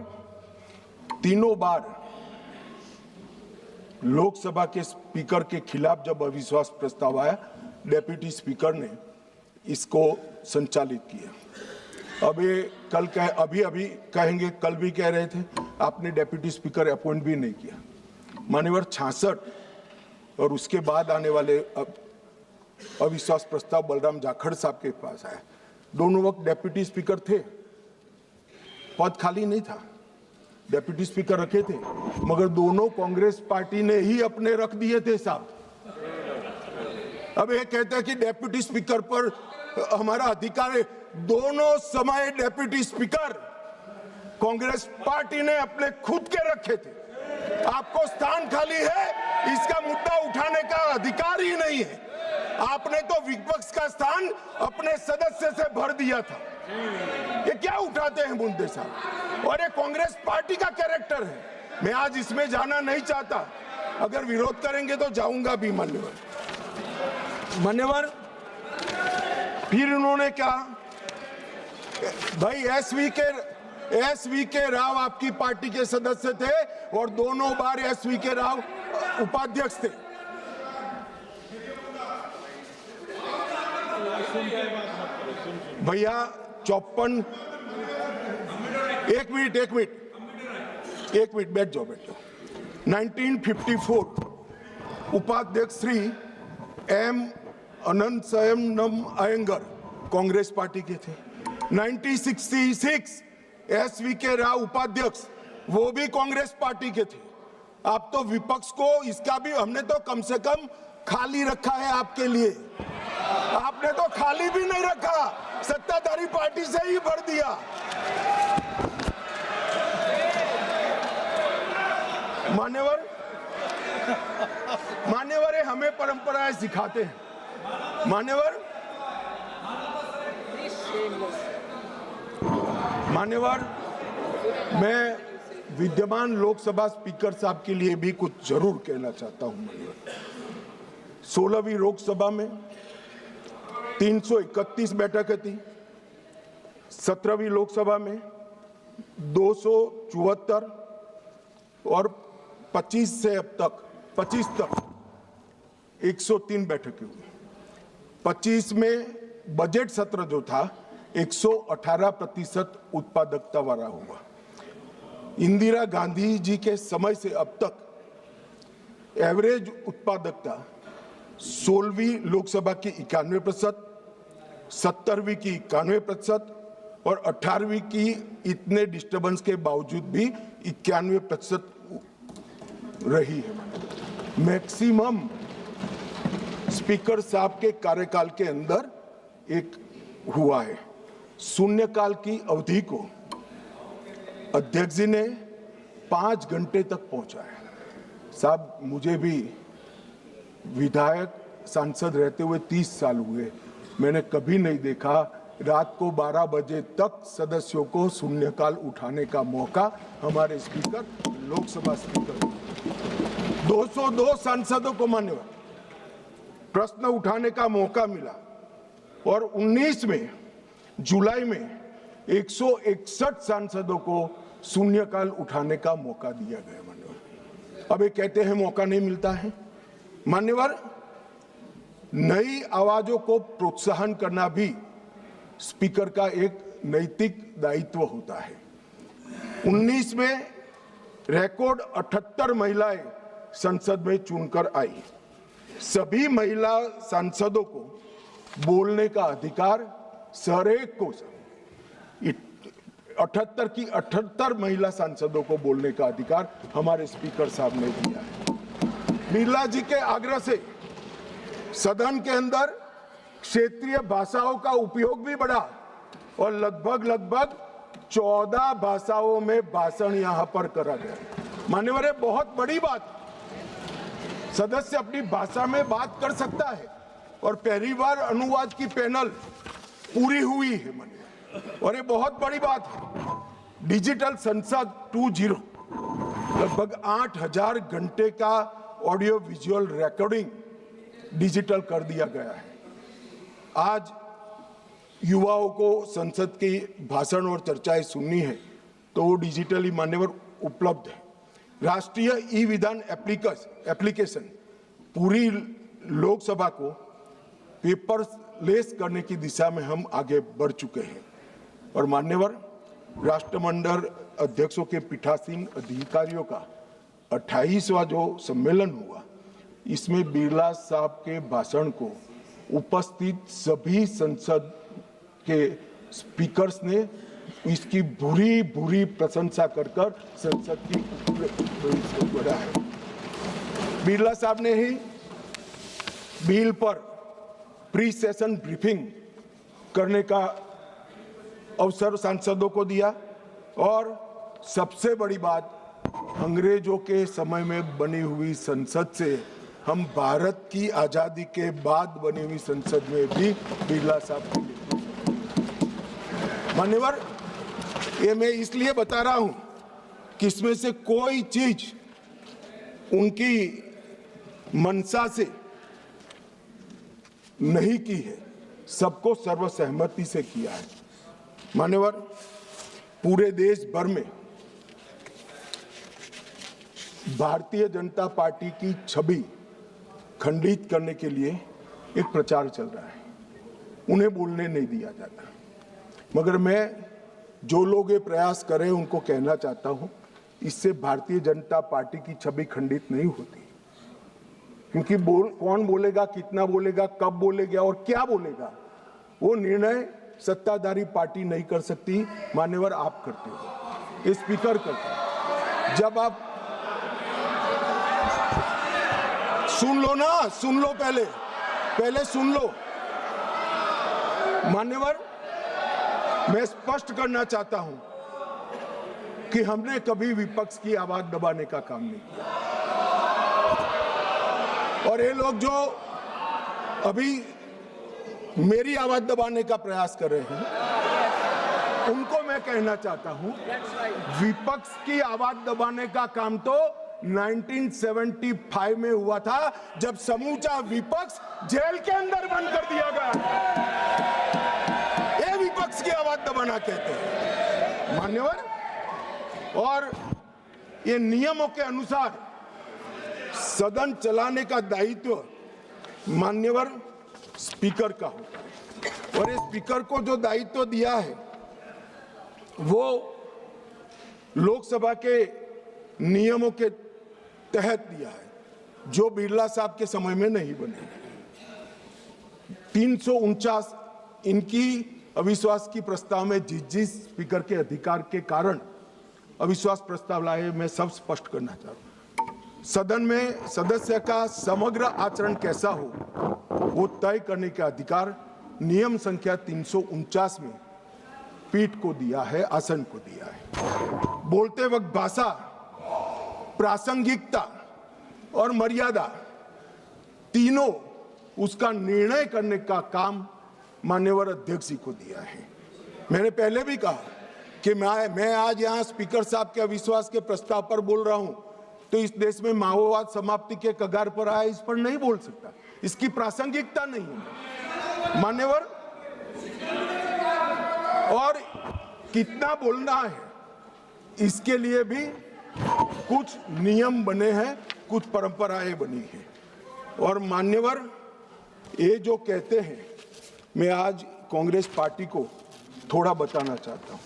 तीनों बार लोकसभा के स्पीकर के खिलाफ जब अविश्वास प्रस्ताव आया, डेप्यूटी स्पीकर ने इसको संचालित किया। अब ये कल अभी कहेंगे, कल भी कह रहे थे आपने डेप्यूटी स्पीकर अपॉइंट भी नहीं किया। मान्यवर, 66 और उसके बाद आने वाले अविश्वास प्रस्ताव बलराम जाखड़ साहब के पास आया। दोनों वक्त डेप्यूटी स्पीकर थे, पद खाली नहीं था, डेप्यूटी स्पीकर रखे थे, मगर दोनों कांग्रेस पार्टी ने ही अपने रख दिए थे साहब। अब ये कहते हैं कि डेप्यूटी स्पीकर पर हमारा अधिकार है। दोनों समय डेप्यूटी स्पीकर कांग्रेस पार्टी ने अपने खुद के रखे थे। आपको स्थान खाली है, इसका मुद्दा उठाने का अधिकार ही नहीं है। आपने तो विपक्ष का स्थान अपने सदस्य से भर दिया था। ये क्या उठाते हैं मुद्दे साहब, और ये कांग्रेस पार्टी का कैरेक्टर है। मैं आज इसमें जाना नहीं चाहता, अगर विरोध करेंगे तो जाऊंगा भी मान्यवर। फिर उन्होंने कहा भाई एसवी के राव आपकी पार्टी के सदस्य थे और दोनों बार एसवी के राव उपाध्यक्ष थे। भैया 54 एक मिनट बैठ जाओ। 1954 उपाध्यक्ष श्री एम अनंतशयनम अयंगर कांग्रेस पार्टी के थे। 1966 एसवी के राव उपाध्यक्ष, वो भी कांग्रेस पार्टी के थे। आप तो विपक्ष को इसका भी, हमने तो कम से कम खाली रखा है आपके लिए, आपने तो खाली भी नहीं रखा, सत्ताधारी पार्टी से ही भर दिया। मान्यवर हमें परंपराएं सिखाते हैं। मान्यवर, मैं विद्यमान लोकसभा स्पीकर साहब के लिए भी कुछ जरूर कहना चाहता हूं। 16वीं लोकसभा में 331 बैठकें थी, 17वीं लोकसभा में 274 और 25 तक 103 बैठकें हुई। 25 में बजट सत्र जो था 118% उत्पादकता वाला हुआ। इंदिरा गांधी जी के समय से अब तक एवरेज उत्पादकता 16वीं लोकसभा की 91%, 17वीं की 91% और 18वीं की इतने डिस्टर्बेंस के बावजूद भी 91% रही है। मैक्सिमम स्पीकर साहब के कार्यकाल के अंदर एक हुआ है। शून्यकाल की अवधि को अध्यक्ष जी ने 5 घंटे तक पहुंचाया। साहब, मुझे भी विधायक सांसद रहते हुए 30 साल हुए, मैंने कभी नहीं देखा रात को 12 बजे तक सदस्यों को शून्यकाल उठाने का मौका हमारे स्पीकर, लोकसभा स्पीकर 202 सांसदों को मान्यवर प्रश्न उठाने का मौका मिला और 19 में जुलाई में 161 सांसदों को शून्यकाल उठाने का मौका दिया गया। मान्यवर, अब ये कहते हैं मौका नहीं मिलता है। मान्यवर, नई आवाजों को प्रोत्साहन करना भी स्पीकर का एक नैतिक दायित्व होता है। 19 में रिकॉर्ड 78 महिलाएं संसद में चुनकर आई। सभी महिला सांसदों को बोलने का अधिकार हरेक को 78 की 78 महिला सांसदों को बोलने का अधिकार हमारे स्पीकर साहब ने दिया है। बिरला जी के आग्रह से सदन के अंदर क्षेत्रीय भाषाओं का उपयोग भी बढ़ा और लगभग 14 भाषाओं में भाषण यहां पर करा गया। मान्यवर, बहुत बड़ी बात, सदस्य अपनी भाषा में बात कर सकता है और पहली बार अनुवाद की पैनल पूरी हुई है मान्यवर, और ये बहुत बड़ी बात है। डिजिटल संसद 2.0 लगभग 8000 घंटे का ऑडियो विजुअल रिकॉर्डिंग डिजिटल कर दिया गया है। आज युवाओं को संसद की भाषण और चर्चाएं सुननी है तो वो डिजिटली मान्यवर उपलब्ध है। राष्ट्रीय ई विधान एप्लीकेशन पूरी लोकसभा को पेपरलेस करने की दिशा में हम आगे बढ़ चुके हैं। और मान्यवर, राष्ट्रमंडल अध्यक्षों के पीठासीन अधिकारियों का 28वां जो सम्मेलन हुआ, इसमें बिरला साहब के भाषण को उपस्थित सभी संसद के स्पीकर्स ने इसकी बुरी प्रशंसा कर संसद की बढ़ा है। बिरला साहब ने ही बिल पर प्री सेशन ब्रीफिंग करने का अवसर सांसदों को दिया और सबसे बड़ी बात, अंग्रेजों के समय में बनी हुई संसद से हम भारत की आजादी के बाद बनी हुई संसद में भी बिरला साहब मान्यवर, ये मैं इसलिए बता रहा हूं कि इसमें से कोई चीज उनकी मंशा से नहीं की है, सबको सर्वसहमति से किया है। मान्यवर, पूरे देश भर में भारतीय जनता पार्टी की छवि खंडित करने के लिए एक प्रचार चल रहा है। उन्हें बोलने नहीं दिया जाता, मगर मैं जो लोग ये प्रयास कर रहे हैं उनको कहना चाहता हूं, इससे भारतीय जनता पार्टी की छवि खंडित नहीं होती। क्योंकि कौन बोलेगा, कितना बोलेगा, कब बोलेगा और क्या बोलेगा, वो निर्णय सत्ताधारी पार्टी नहीं कर सकती। मान्यवर, आप करते हो, ये स्पीकर करते हैं। जब आप सुन लो ना, सुन लो, पहले सुन लो। मान्यवर, मैं स्पष्ट करना चाहता हूं कि हमने कभी विपक्ष की आवाज दबाने का काम नहीं किया। और ये लोग जो अभी मेरी आवाज दबाने का प्रयास कर रहे हैं, उनको मैं कहना चाहता हूं, विपक्ष की आवाज दबाने का काम तो 1975 में हुआ था, जब समूचा विपक्ष जेल के अंदर बंद कर दिया गया। ये विपक्ष की आवाज दबाना कहते हैं मान्यवर। और ये नियमों के अनुसार सदन चलाने का दायित्व मान्यवर स्पीकर का होता है, और ये स्पीकर को जो दायित्व दिया है वो लोकसभा के नियमों के तहत दिया है, जो बिरला साहब के समय में नहीं बने। 349 इनकी अविश्वास की प्रस्ताव में जिस स्पीकर के अधिकार के कारण अविश्वास प्रस्ताव लाए, मैं सब स्पष्ट करना चाहता हूं। सदन में सदस्य का समग्र आचरण कैसा हो वो तय करने का अधिकार नियम संख्या 349 में पीठ को दिया है, आसन को दिया है। बोलते वक्त भाषा, प्रासंगिकता और मर्यादा तीनों उसका निर्णय करने का काम माननीय अध्यक्ष जी को दिया है। मैंने पहले भी कहा कि मैं आज यहाँ स्पीकर साहब के अविश्वास के प्रस्ताव पर बोल रहा हूं, तो इस देश में माओवाद समाप्ति के कगार पर आया, इस पर नहीं बोल सकता, इसकी प्रासंगिकता नहीं है मान्यवर। और कितना बोलना है इसके लिए भी कुछ नियम बने हैं, कुछ परंपराएं बनी हैं। और मान्यवर, ये जो कहते हैं, मैं आज कांग्रेस पार्टी को थोड़ा बताना चाहता हूं।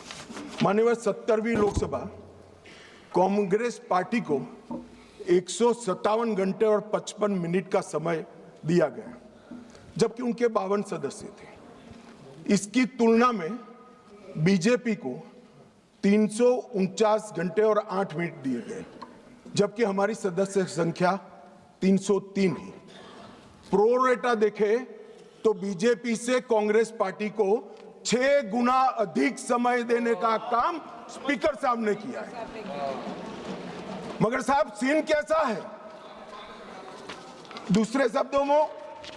मान्यवर, 70वीं लोकसभा कांग्रेस पार्टी को 157 घंटे और 55 मिनट का समय दिया गया, जबकि उनके 52 सदस्य थे। इसकी तुलना में बीजेपी को 349 घंटे और 8 मिनट दिए गए, जबकि हमारी सदस्य संख्या 303 है। प्रोरेटा देखे तो बीजेपी से कांग्रेस पार्टी को 6 गुना अधिक समय देने का काम स्पीकर साहब ने किया है। मगर साहब, सीन कैसा है? दूसरे शब्दों में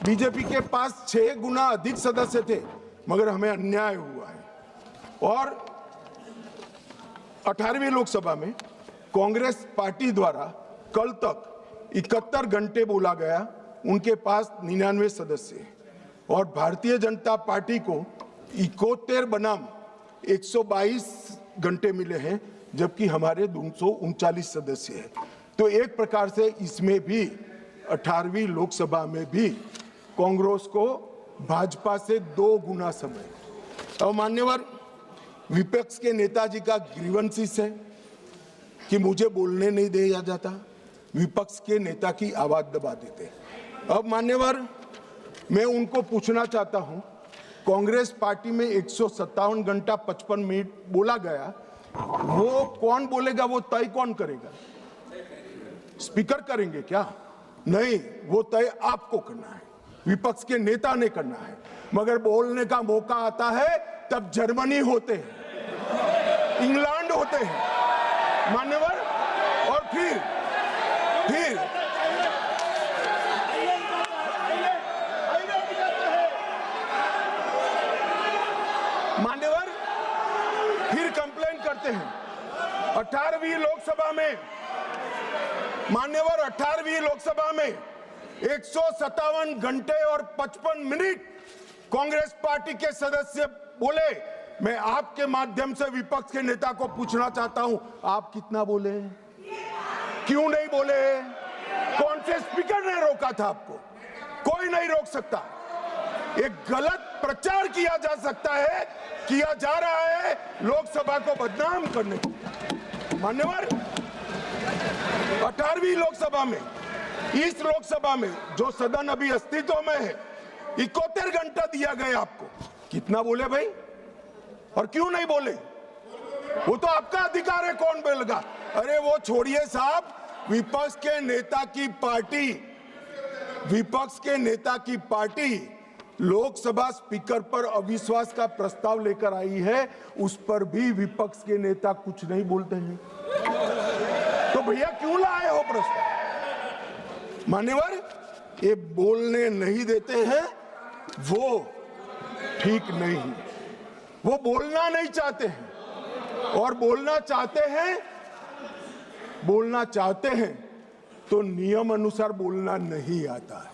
बीजेपी के पास 6 गुना अधिक सदस्य थे, मगर हमें अन्याय हुआ है। और 18वीं लोकसभा में कांग्रेस पार्टी द्वारा कल तक 71 घंटे बोला गया, उनके पास 99 सदस्य हैं। और भारतीय जनता पार्टी को 71 बनाम 122 घंटे मिले हैं, जबकि हमारे 239 सदस्य हैं। तो एक प्रकार से इसमें भी 18वीं लोकसभा में भी कांग्रेस को भाजपा से 2 गुना समय। और मान्यवर, विपक्ष के नेताजी का ग्रीवेंसेस है कि मुझे बोलने नहीं दिया जाता, विपक्ष के नेता की आवाज दबा देते। अब मान्यवर, मैं उनको पूछना चाहता हूं, कांग्रेस पार्टी में 157 घंटा 55 मिनट बोला गया, वो कौन बोलेगा, वो तय कौन करेगा? स्पीकर करेंगे क्या? नहीं, वो तय आपको करना है, विपक्ष के नेता ने करना है। मगर बोलने का मौका आता है तब जर्मनी होते हैं, इंग्लैंड होते हैं मान्यवर, और फिर मान्यवर फिर कंप्लेन करते हैं। 18वीं लोकसभा में मान्यवर, 18वीं लोकसभा में 157 घंटे और 55 मिनट कांग्रेस पार्टी के सदस्य बोले। मैं आपके माध्यम से विपक्ष के नेता को पूछना चाहता हूं, आप कितना बोले? क्यों नहीं बोले? कौन से स्पीकर ने रोका था आपको? कोई नहीं रोक सकता। एक गलत प्रचार किया जा सकता है, किया जा रहा है लोकसभा को बदनाम करने को। मान्यवर, 18वीं लोकसभा में, इस लोकसभा में जो सदन अभी अस्तित्व में है, 71 घंटा दिया गया आपको। कितना बोले भाई? और क्यों नहीं बोले? वो तो आपका अधिकार है, कौन बोलेगा? अरे वो छोड़िए साहब, विपक्ष के नेता की पार्टी लोकसभा स्पीकर पर अविश्वास का प्रस्ताव लेकर आई है, उस पर भी विपक्ष के नेता कुछ नहीं बोलते हैं। तो भैया क्यों लाए हो प्रस्ताव? मान्यवर, ये बोलने नहीं देते हैं, वो ठीक नहीं, वो बोलना नहीं चाहते हैं। और बोलना चाहते हैं तो नियम अनुसार बोलना नहीं आता है।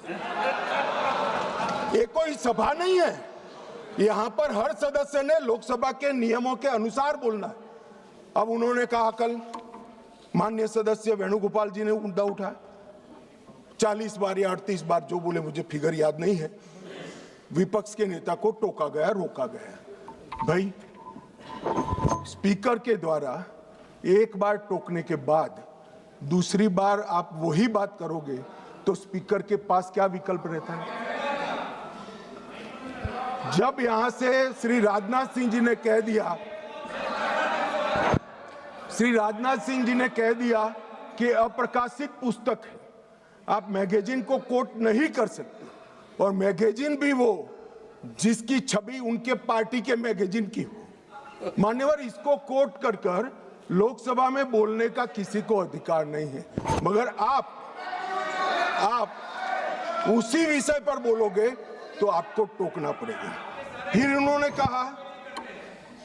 ये कोई सभा नहीं है, यहां पर हर सदस्य ने लोकसभा के नियमों के अनुसार बोलना है। अब उन्होंने कहा, कल माननीय सदस्य वेणुगोपाल जी ने मुद्दा उठाया, 40 बार या 38 बार जो बोले, मुझे फिगर याद नहीं है, विपक्ष के नेता को टोका गया, रोका गया। भाई, स्पीकर के द्वारा एक बार टोकने के बाद दूसरी बार आप वही बात करोगे तो स्पीकर के पास क्या विकल्प रहता है? जब यहां से श्री राजनाथ सिंह जी ने कह दिया कि अप्रकाशित पुस्तक है, आप मैगजीन को कोट नहीं कर सकते, और मैगजीन भी वो जिसकी छवि उनके पार्टी के मैगजीन की हो। मान्यवर, इसको कोट कर लोकसभा में बोलने का किसी को अधिकार नहीं है, मगर आप उसी विषय पर बोलोगे तो आपको टोकना पड़ेगा। फिर उन्होंने कहा,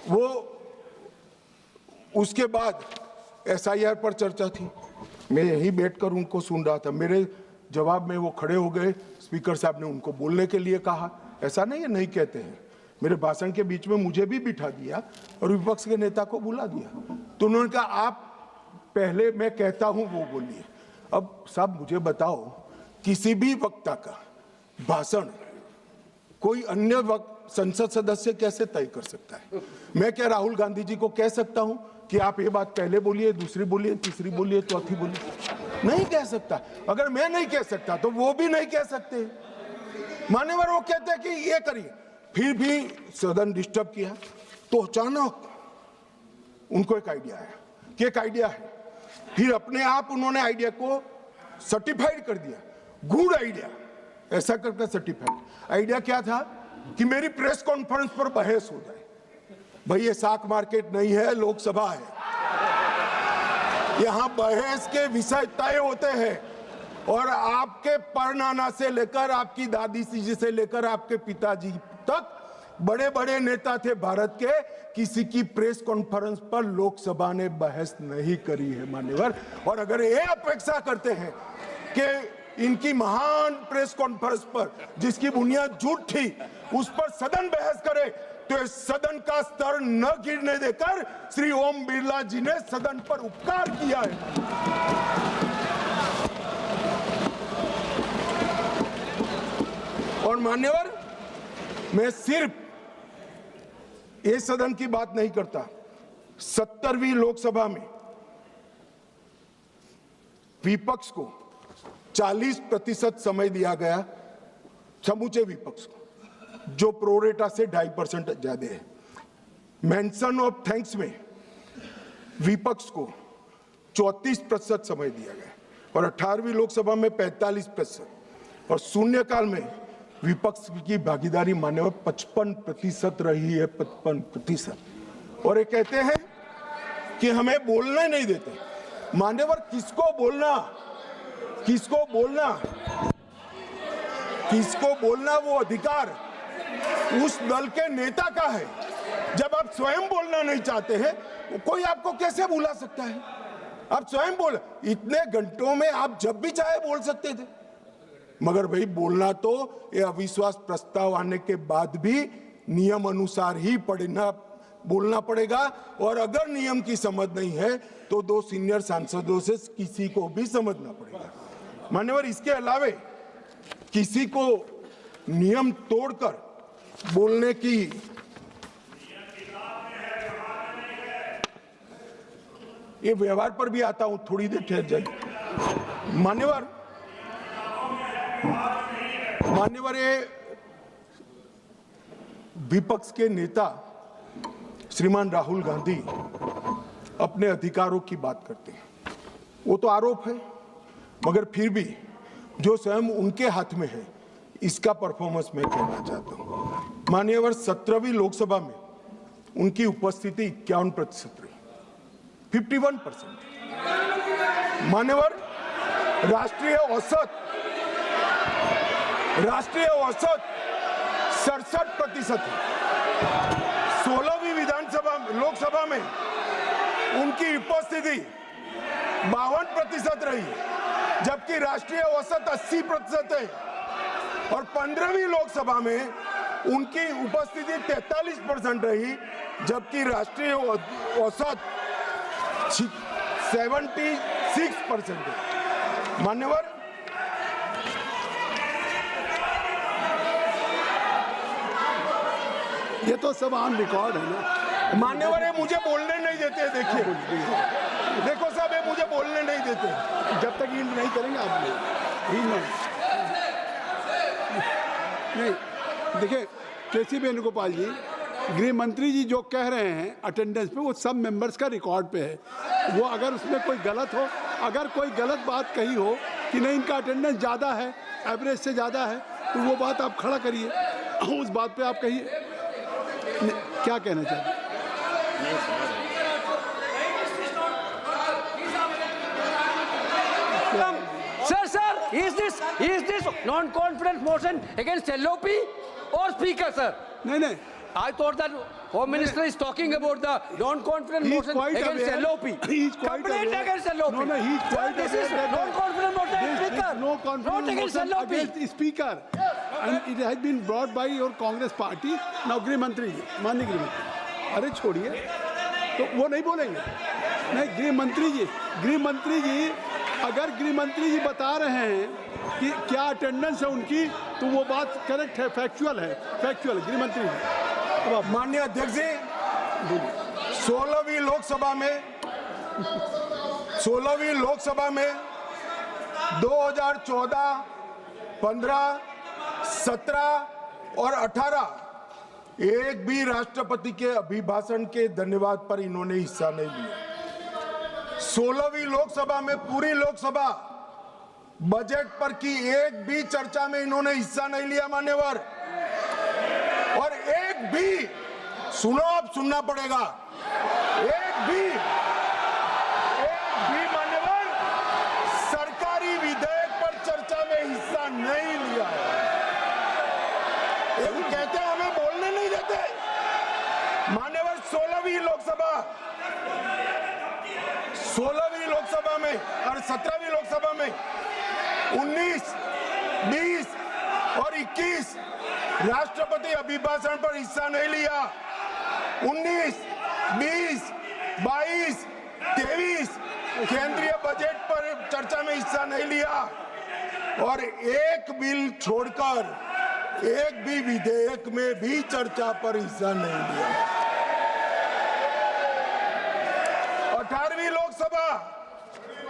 वो उसके बाद एसआईआर पर चर्चा थी, मैं यहीं बैठकर उनको सुन रहा था। मेरे जवाब में वो खड़े हो गए, स्पीकर साहब ने उनको बोलने के लिए कहा। ऐसा नहीं है, नहीं कहते हैं। मेरे भाषण के बीच में मुझे भी बिठा दिया और विपक्ष के नेता को बुला दिया। तो उन्होंने कहा, आप पहले मैं कहता हूं वो बोलिए। अब साहब मुझे बताओ, किसी भी वक्ता का भाषण कोई अन्य वक्त संसद सदस्य कैसे तय कर सकता है? मैं क्या राहुल गांधी जी को कह सकता हूं कि आप ये बात पहले बोलिए, दूसरी बोलिए, तीसरी बोलिए, चौथी बोलिए? नहीं कह सकता। अगर मैं नहीं कह सकता तो वो भी नहीं कह सकते। मान्यवर, वो कहते हैं कि ये करिए, फिर भी सदन डिस्टर्ब किया तो अचानक उनको एक आइडिया आया कि एक आइडिया है। फिर अपने आप उन्होंने आइडिया को सर्टिफाइड कर दिया, गुड आइडिया, ऐसा करके सर्टिफाइड। आइडिया क्या था कि मेरी प्रेस कॉन्फ्रेंस पर बहस हो जाए। भाई ये साख मार्केट नहीं है, लोकसभा है। यहां बहस के विषय तय होते हैं और आपके परनाना से लेकर आपकी दादी जी से लेकर आपके पिताजी तक बड़े बड़े नेता थे भारत के, किसी की प्रेस कॉन्फ्रेंस पर लोकसभा ने बहस नहीं करी है मान्यवर। और अगर ये अपेक्षा करते हैं कि इनकी महान प्रेस कॉन्फ्रेंस पर जिसकी बुनियाद झूठ थी उस पर सदन बहस करे, तो इस सदन का स्तर न गिरने देकर श्री ओम बिरला जी ने सदन पर उपकार किया है। और मान्यवर, मैं सिर्फ इस सदन की बात नहीं करता। 70वीं लोकसभा में विपक्ष को 40% समय दिया गया, समूचे विपक्ष को, जो प्रोरेटा से 2.5% ज्यादा है। मेंशन ऑफ थैंक्स में विपक्ष को 34% समय दिया गया और 18वीं लोकसभा में 45% और शून्यकाल में विपक्ष की भागीदारी मान्यवर 55% रही है, 55%। और ये कहते हैं कि हमें बोलने नहीं देते। मान्यवर, किसको बोलना, किसको बोलना, किसको बोलना, वो अधिकार उस दल के नेता का है। जब आप स्वयं बोलना नहीं चाहते हैं, कोई आपको कैसे बुला सकता है? आप स्वयं बोल, इतने घंटों में आप जब भी चाहे बोल सकते थे, मगर भाई बोलना तो ये अविश्वास प्रस्ताव आने के बाद भी नियम अनुसार ही बोलना पड़ेगा। और अगर नियम की समझ नहीं है तो 2 सीनियर सांसदों से किसी को भी समझना पड़ेगा। मान्यवर, इसके अलावे किसी को नियम तोड़कर बोलने की ये व्यवहार पर भी आता हूं, थोड़ी देर ठहर जाइए। मान्यवर, ये विपक्ष के नेता श्रीमान राहुल गांधी अपने अधिकारों की बात करते हैं, वो तो आरोप है, मगर फिर भी जो स्वयं उनके हाथ में है इसका परफॉर्मेंस मैं कहना चाहता हूं। मान्यवर, 17वीं लोकसभा में उनकी उपस्थिति 51% रही, 51%। मान्यवर, राष्ट्रीय औसत 67% है। 16वीं लोकसभा में उनकी उपस्थिति 52% रही, जबकि राष्ट्रीय औसत 80% है। और 15वीं लोकसभा में उनकी उपस्थिति 43% रही, जबकि राष्ट्रीय औसत 76% है। मान्यवर, ये तो सब ऑन रिकॉर्ड है ना। मान्यवर, ये मुझे बोलने नहीं देते। देखिए, देखो साहब, ये मुझे बोलने नहीं देते। जब तक यील्ड नहीं करेंगे आप लोग नहीं। देखिए, केसी वेणुगोपाल जी, गृह मंत्री जी जो कह रहे हैं अटेंडेंस पे, वो सब मेंबर्स का रिकॉर्ड पे है। वो अगर उसमें कोई गलत हो, अगर कोई गलत बात कही हो कि नहीं इनका अटेंडेंस ज़्यादा है, एवरेज से ज़्यादा है, तो वो बात आप खड़ा करिए, उस बात पे आप कहिए क्या कहना चाहते हैं। Sir, is this non-confidence motion against LOP or Speaker, sir? नहीं I thought that Home Minister is talking about the non-confidence He is motion quite against aware. LOP. He is quite Complaint aware. against LOP. No, he is Sir, quite this aware is that non-confidence motion against there Speaker. is no confidence Not against motion LOP. against the Speaker, and it has been brought by your Congress party. Now गृह मंत्री जी, माननीय गृह मंत्री, अरे छोड़िए, तो वो नहीं बोलेंगे। नहीं, गृह मंत्री जी अगर गृह मंत्री जी बता रहे हैं कि क्या अटेंडेंस है उनकी, तो वो बात करेक्ट है, फैक्चुअल है गृह मंत्री जी। अब आप माननीय अध्यक्ष जी, 16वीं लोकसभा में 2014, 15, 17 और 18 एक भी राष्ट्रपति के अभिभाषण के धन्यवाद पर इन्होंने हिस्सा नहीं लिया। 16वीं लोकसभा में पूरी लोकसभा बजट पर की एक भी चर्चा में इन्होंने हिस्सा नहीं लिया मान्यवर। और एक भी, सुनो, आप सुनना पड़ेगा, एक भी मान्यवर सरकारी विधेयक पर चर्चा में हिस्सा नहीं लिया है। ये कहते हैं हमें बोलने नहीं देते मान्यवर। 16वीं लोकसभा में और 17वीं लोकसभा में 19, 20 और 21 राष्ट्रपति अभिभाषण पर हिस्सा नहीं लिया। 19, 20, 22, 23 केंद्रीय बजट पर चर्चा में हिस्सा नहीं लिया और एक बिल छोड़कर एक भी विधेयक में भी चर्चा पर हिस्सा नहीं लिया। 18वीं लोकसभा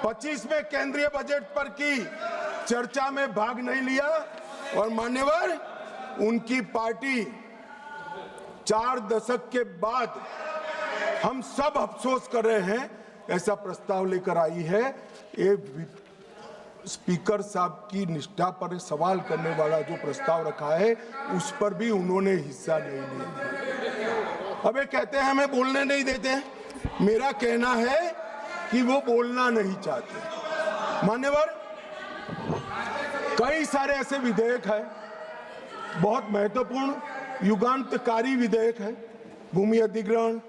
25 में केंद्रीय बजट पर की चर्चा में भाग नहीं लिया और मान्यवर उनकी पार्टी 4 दशक के बाद हम सब अफसोस कर रहे हैं ऐसा प्रस्ताव लेकर आई है। ये स्पीकर साहब की निष्ठा पर सवाल करने वाला जो प्रस्ताव रखा है उस पर भी उन्होंने हिस्सा नहीं लिया। अब ये कहते हैं हमें बोलने नहीं देते। मेरा कहना है कि वो बोलना नहीं चाहते मान्यवर। कई सारे ऐसे विधेयक हैं, बहुत महत्वपूर्ण युगांतकारी विधेयक है। भूमि अधिग्रहण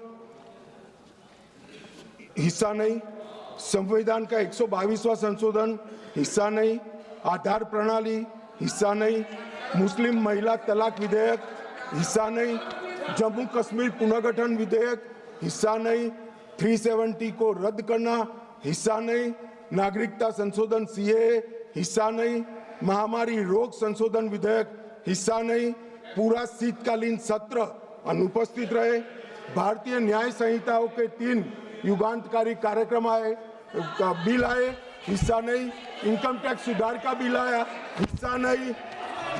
हिस्सा नहीं, संविधान का 122वां संशोधन हिस्सा नहीं, आधार प्रणाली हिस्सा नहीं, मुस्लिम महिला तलाक विधेयक हिस्सा नहीं, जम्मू कश्मीर पुनर्गठन विधेयक हिस्सा नहीं, 370 को रद्द करना हिस्सा नहीं, नागरिकता संशोधन सीएए हिस्सा नहीं, महामारी रोग संशोधन विधेयक हिस्सा नहीं, पूरा शीतकालीन सत्र अनुपस्थित रहे, भारतीय न्याय संहिताओं के 3 युगांतकारी कार्यक्रम आए, बिल आए, हिस्सा नहीं, इनकम टैक्स सुधार का बिल आया, हिस्सा नहीं,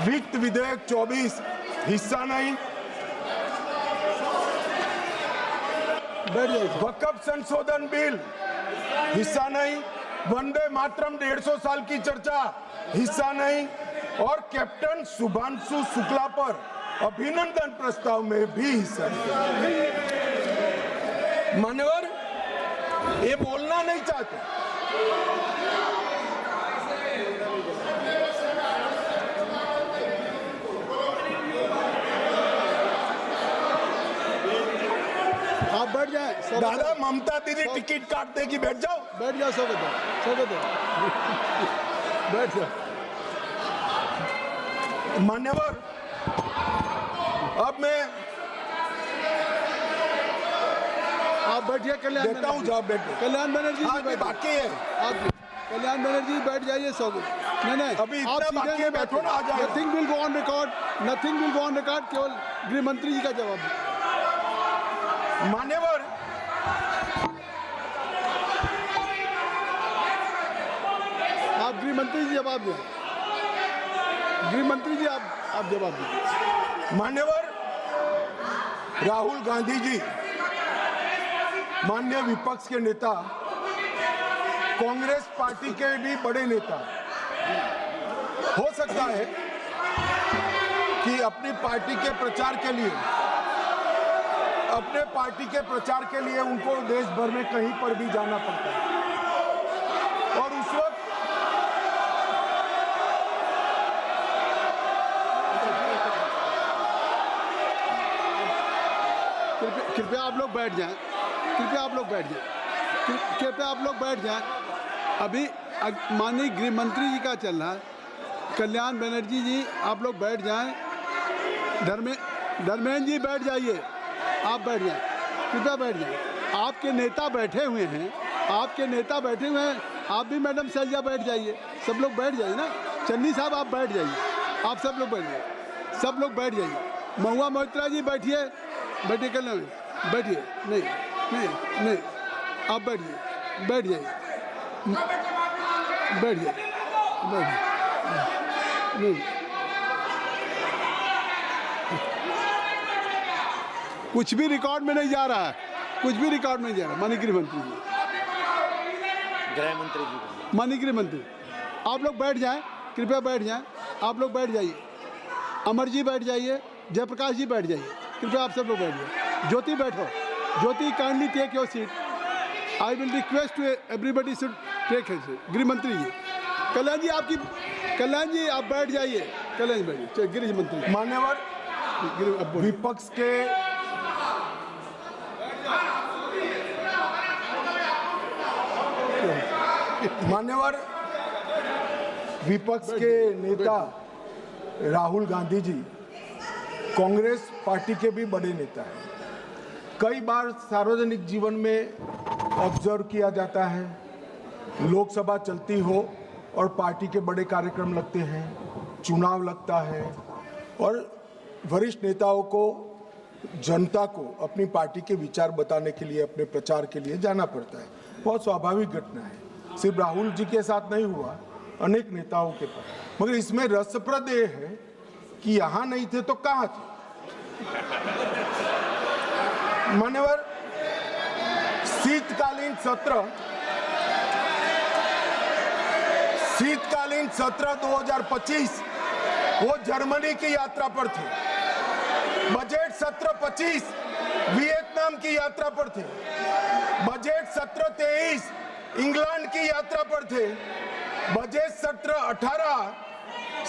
वित्त विधेयक 24 हिस्सा नहीं, वक्फ संशोधन बिल हिस्सा नहीं, वंदे मातरम 150 साल की चर्चा हिस्सा नहीं और कैप्टन शुभांशु शुक्ला पर अभिनंदन प्रस्ताव में भी हिस्सा नहीं। मान्यवर ये बोलना नहीं चाहते। आप बैठ जाए। दादा ममता दीदी टिकट काट देगी, बैठ जाओ। बैठ जाओ, स्वागत है बैठ जाओ। मान्यवर अब मैं आप बैठिए। कल्याण देता हूँ जवाब, बैठो। कल्याण बनर्जी जी बैठिए। बाकी है आप कल्याण बनर्जी बैठ जाइए। नहीं अभी इतना बाकी है, बैठो ना, आ जाएगा। Nothing will go on record, केवल गृह मंत्री जी का जवाब है। मान्यवर आप गृह मंत्री जी जवाब दें। गृह मंत्री जी आप जवाब दें। मान्यवर राहुल गांधी जी माननीय विपक्ष के नेता, कांग्रेस पार्टी के भी बड़े नेता, हो सकता है कि अपनी पार्टी के प्रचार के लिए अपने पार्टी के प्रचार के लिए उनको देश भर में कहीं पर भी जाना पड़ता है और उस वक्त कृपया आप लोग बैठ जाएं, कृपया आप लोग बैठ जाएं, कृपया आप लोग बैठ जाएं। अभी माननीय गृह मंत्री जी का चल रहा है, कल्याण बनर्जी जी आप लोग बैठ जाएं। धर्मेंद्र जी बैठ जाइए, आप बैठ जाएं, कृपया बैठ जाएं। आपके नेता बैठे हुए हैं, आपके नेता बैठे हुए हैं, आप भी मैडम सैलजा बैठ जाइए, सब लोग बैठ जाइए ना। चन्नी साहब आप बैठ जाइए, आप सब लोग बैठ जाइए, सब लोग बैठ जाइए। महुआ मोहित्रा जी बैठिए, बैठिए, कल्याण बैठिए, नहीं नहीं नहीं, आप बैठिए, बैठ जाइए, बैठ जाइए, बैठिए, नहीं कुछ भी रिकॉर्ड में नहीं जा रहा है, कुछ भी रिकॉर्ड में नहीं जा रहा। माननीय गृह मंत्री जी, गृह मंत्री जी, माननीय गृह मंत्री आप लोग बैठ जाएं, कृपया बैठ जाएं, आप लोग बैठ जाइए। अमर जी बैठ जाइए, जयप्रकाश जी बैठ जाइए, कृपया आप सब लोग बैठ जाइए। ज्योति बैठो, Jyoti kindly take your seat. I will request to everybody should take his seat. गृह मंत्री जी, कल्याण जी आपकी, कल्याण जी आप बैठ जाइए, कल्याण जी बैठिए। गृह मंत्री मान्यवर विपक्ष के मान्यवर विपक्ष के नेता राहुल गांधी जी कांग्रेस पार्टी के भी बड़े नेता हैं। कई बार सार्वजनिक जीवन में ऑब्जर्व किया जाता है, लोकसभा चलती हो और पार्टी के बड़े कार्यक्रम लगते हैं, चुनाव लगता है और वरिष्ठ नेताओं को, जनता को अपनी पार्टी के विचार बताने के लिए, अपने प्रचार के लिए जाना पड़ता है। बहुत स्वाभाविक घटना है, सिर्फ राहुल जी के साथ नहीं हुआ, अनेक नेताओं के पास। मगर इसमें रसप्रद ये है कि यहां नहीं थे तो कहां थे। मान्यवर शीतकालीन सत्र 2025 वो जर्मनी की यात्रा पर थे। बजट सत्र 25 वियतनाम की यात्रा पर थे। बजट सत्र 23 इंग्लैंड की यात्रा पर थे। बजट सत्र 18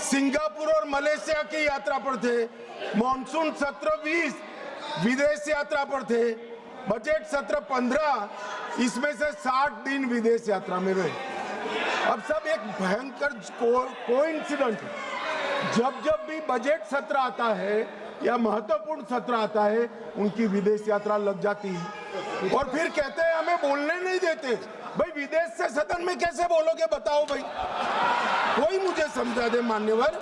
सिंगापुर और मलेशिया की यात्रा पर थे। मॉनसून सत्र 20 विदेश यात्रा पर थे। बजट सत्र 15 इसमें से 60 दिन विदेश यात्रा में रहे। अब सब एक भयंकर कोइंसिडेंट है। जब भी बजट सत्र आता है या महत्वपूर्ण सत्र आता है, उनकी विदेश यात्रा लग जाती है और फिर कहते हैं हमें बोलने नहीं देते। भाई विदेश से सदन में कैसे बोलोगे बताओ भाई, कोई मुझे समझा दे। मान्यवर,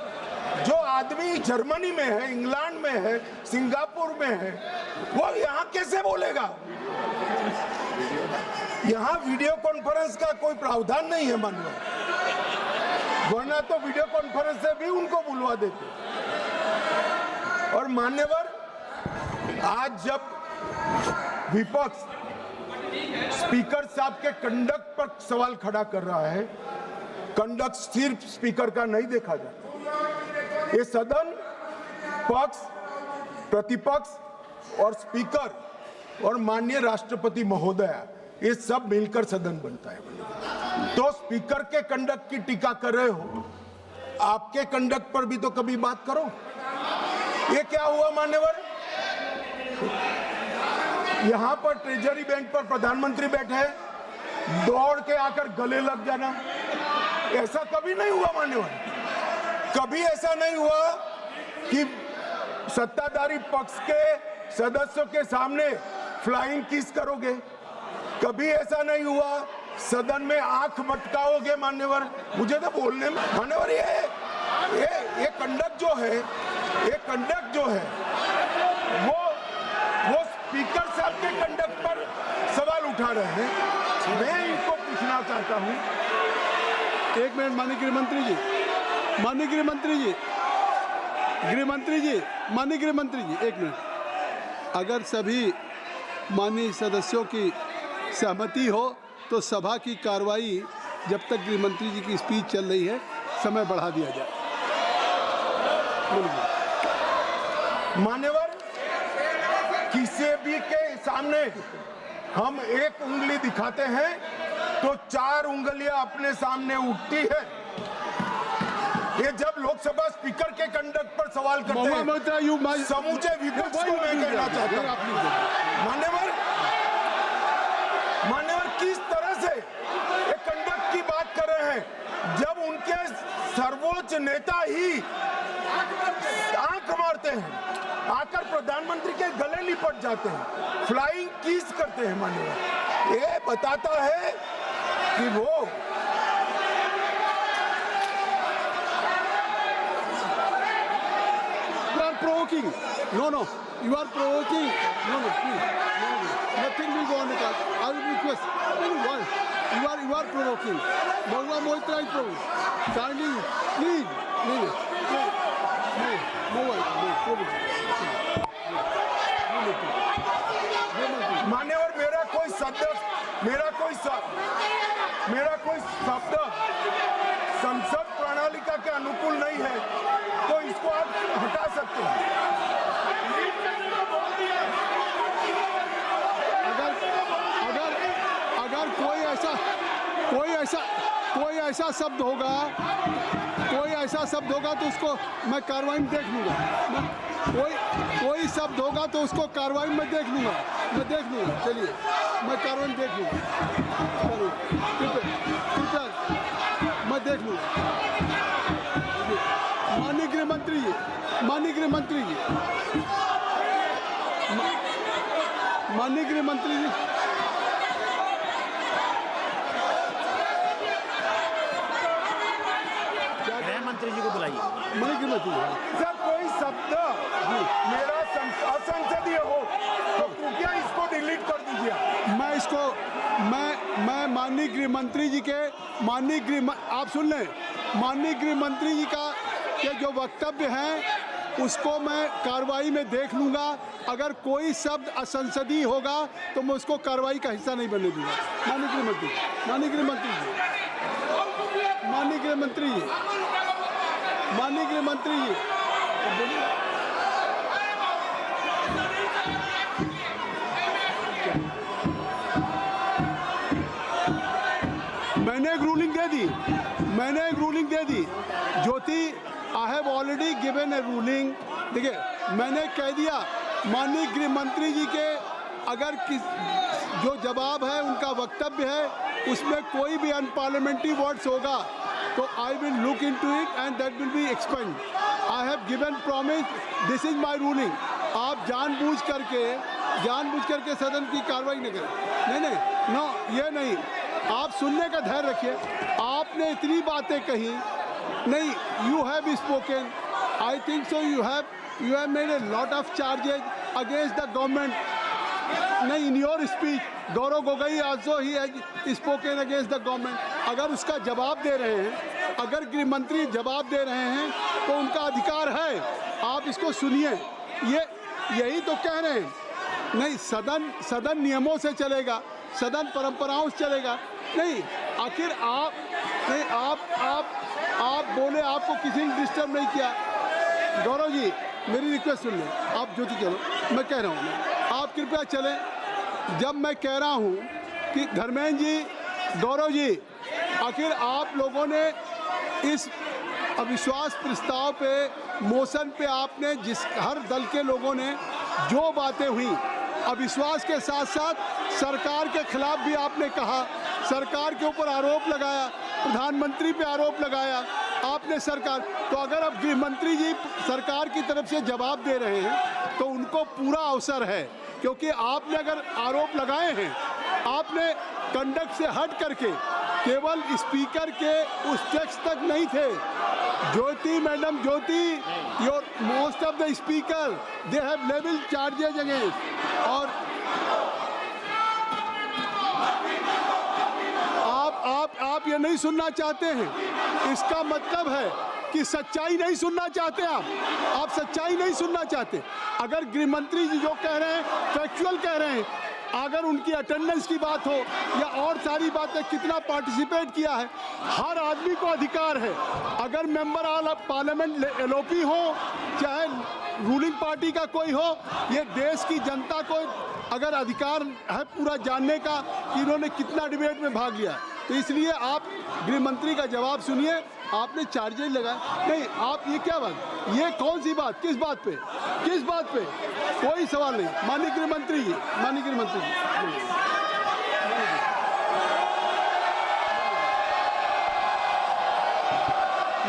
जो आदमी जर्मनी में है, इंग्लैंड में है, सिंगापुर में है, वो यहाँ कैसे बोलेगा? यहाँ वीडियो कॉन्फ्रेंस का कोई प्रावधान नहीं है मान्यवर, वरना तो वीडियो कॉन्फ्रेंस से भी उनको बुलवा देते। और मान्यवर, आज जब विपक्ष स्पीकर साहब के कंडक्ट पर सवाल खड़ा कर रहा है, कंडक्ट सिर्फ स्पीकर का नहीं देखा जाता, ये सदन पक्ष, प्रतिपक्ष और स्पीकर और माननीय राष्ट्रपति महोदय, ये सब मिलकर सदन बनता है। तो स्पीकर के कंडक्ट की टीका कर रहे हो, आपके कंडक्ट पर भी तो कभी बात करो। ये क्या हुआ मान्यवर? यहां पर ट्रेजरी बैंक पर प्रधानमंत्री बैठे हैं, दौड़ के आकर गले लग जाना, ऐसा कभी नहीं हुआ मान्यवर। कभी ऐसा नहीं हुआ कि सत्ताधारी पक्ष के सदस्यों के सामने फ्लाइंग किस करोगे। कभी ऐसा नहीं हुआ सदन में आंख मटकाओगे मान्यवर। मुझे तो बोलने में मान्यवर, ये कंडक्ट जो है, ये कंडक्ट जो है वो स्पीकर साहब के कंडक्ट पर सवाल उठा रहे हैं। मैं इनको पूछना चाहता हूं, एक मिनट माननीय गृह मंत्री जी, माननीय गृह मंत्री जी, गृह मंत्री जी, माननीय गृह मंत्री जी, एक मिनट। अगर सभी माननीय सदस्यों की सहमति हो तो सभा की कार्रवाई जब तक गृह मंत्री जी की स्पीच चल रही है समय बढ़ा दिया जाए। मान्यवर, किसी सीसीबी के सामने हम एक उंगली दिखाते हैं तो 4 उंगलियां अपने सामने उठती है। ये जब लोकसभा स्पीकर के कंडक्ट पर सवाल करते हैं, समूचे विपक्ष को मैं कहना चाहता हूं, मान्यवर किस तरह से ये कंडक्ट की बात कर रहे हैं जब उनके सर्वोच्च नेता ही आंख मारते हैं, आकर प्रधानमंत्री के गले लिपट जाते हैं, फ्लाइंग किस करते हैं। मान्यवर ये बताता है कि वो provoking. No, you are provoking. No, please. Nothing will go on with that. I will request. Why? You are provoking. Bhagwa Moitra is provoking. Kindly, please. मान्यवर मेरा कोई शब्द संसद प्रणालिका के अनुकूल नहीं है तो इसको आप हटा सकते हैं। अगर कोई ऐसा शब्द होगा तो उसको मैं कार्रवाई में देख लूंगा। कोई शब्द होगा तो उसको कार्रवाई में देख लूंगा। चलिए मैं कार्रवाई में देख लूंगा। मैं देख लूंगा। माननीय गृह मंत्री जी, माननीय गृह मंत्री जी, गृह मंत्री जी को बुलाइए। माननीय गृह मंत्री जी, सर कोई शब्द मेरा असंसदीय हो तो कृपया इसको डिलीट कर दीजिए। मैं माननीय गृह मंत्री जी के आप सुन लें, माननीय गृह मंत्री जी के जो वक्तव्य हैं उसको मैं कार्रवाई में देख लूंगा। अगर कोई शब्द असंसदीय होगा तो मैं उसको कार्रवाई का हिस्सा नहीं बनने दूंगा। माननीय गृह मंत्री जी, माननीय गृह मंत्री जी, मैंने एक ruling they the Jyoti, I have already given A ruling. देखिए मैंने कह दिया माननीय गृह मंत्री जी के अगर जो जवाब है उनका वक्तव्य है उसमें कोई भी अनपार्लियामेंट्री वर्ड्स होगा तो I will look into it and that will be explained. I have given promise, this is my ruling. आप जानबूझ करके सदन की कार्रवाई न करें। नहीं, नो, ये नहीं। आप सुनने का धैर्य रखिए। आपने इतनी बातें कही नहीं, you have spoken, I think so you have made a lot of charges against the government. नहीं, in your speech Gaurav Gogoi also he has spoken against the government. अगर उसका जवाब दे रहे हैं, अगर गृह मंत्री जवाब दे रहे हैं तो उनका अधिकार है, आप इसको सुनिए। यही तो कह रहे हैं। नहीं, सदन नियमों से चलेगा, सदन परंपराओं से चलेगा। नहीं, आखिर आप बोले, आपको किसी ने डिस्टर्ब नहीं किया। गौरव जी मेरी रिक्वेस्ट सुन लें, आप ज्योति चलो, मैं कह रहा हूँ आप कृपया चलें। जब मैं कह रहा हूँ कि धर्मेंद्र जी, गौरव जी, आखिर आप लोगों ने इस अविश्वास प्रस्ताव पे, मोशन पे आपने हर दल के लोगों ने जो बातें हुई, अविश्वास के साथ साथ सरकार के खिलाफ भी आपने कहा, सरकार के ऊपर आरोप लगाया, प्रधानमंत्री पे आरोप लगाया आपने सरकार। तो अगर अब गृह मंत्री जी सरकार की तरफ से जवाब दे रहे हैं तो उनको पूरा अवसर है, क्योंकि आपने अगर आरोप लगाए हैं, आपने कंडक्ट से हट करके केवल स्पीकर के उस टेक्स्ट तक नहीं थे। Jyoti madam, Jyoti, your most of the speaker they have level charges against. और आप ये नहीं सुनना चाहते हैं, इसका मतलब है कि सच्चाई नहीं सुनना चाहते। आप सच्चाई नहीं सुनना चाहते। अगर गृह मंत्री जी जो कह रहे हैं फैक्चुअल कह रहे हैं, अगर उनकी अटेंडेंस की बात हो या और सारी बातें, कितना पार्टिसिपेट किया है, हर आदमी को अधिकार है। अगर मेंबर ऑफ पार्लियामेंट एलओपी हो, चाहे रूलिंग पार्टी का कोई हो, ये देश की जनता को अगर अधिकार है पूरा जानने का कि इन्होंने कितना डिबेट में भाग लिया, तो इसलिए आप गृह मंत्री का जवाब सुनिए। आपने चार्जेज लगाए नहीं, आप ये क्या बात, ये कौन सी बात, किस बात पे, किस बात पे? कोई सवाल नहीं। माननीय गृह मंत्री जी, माननीय गृह मंत्री जी,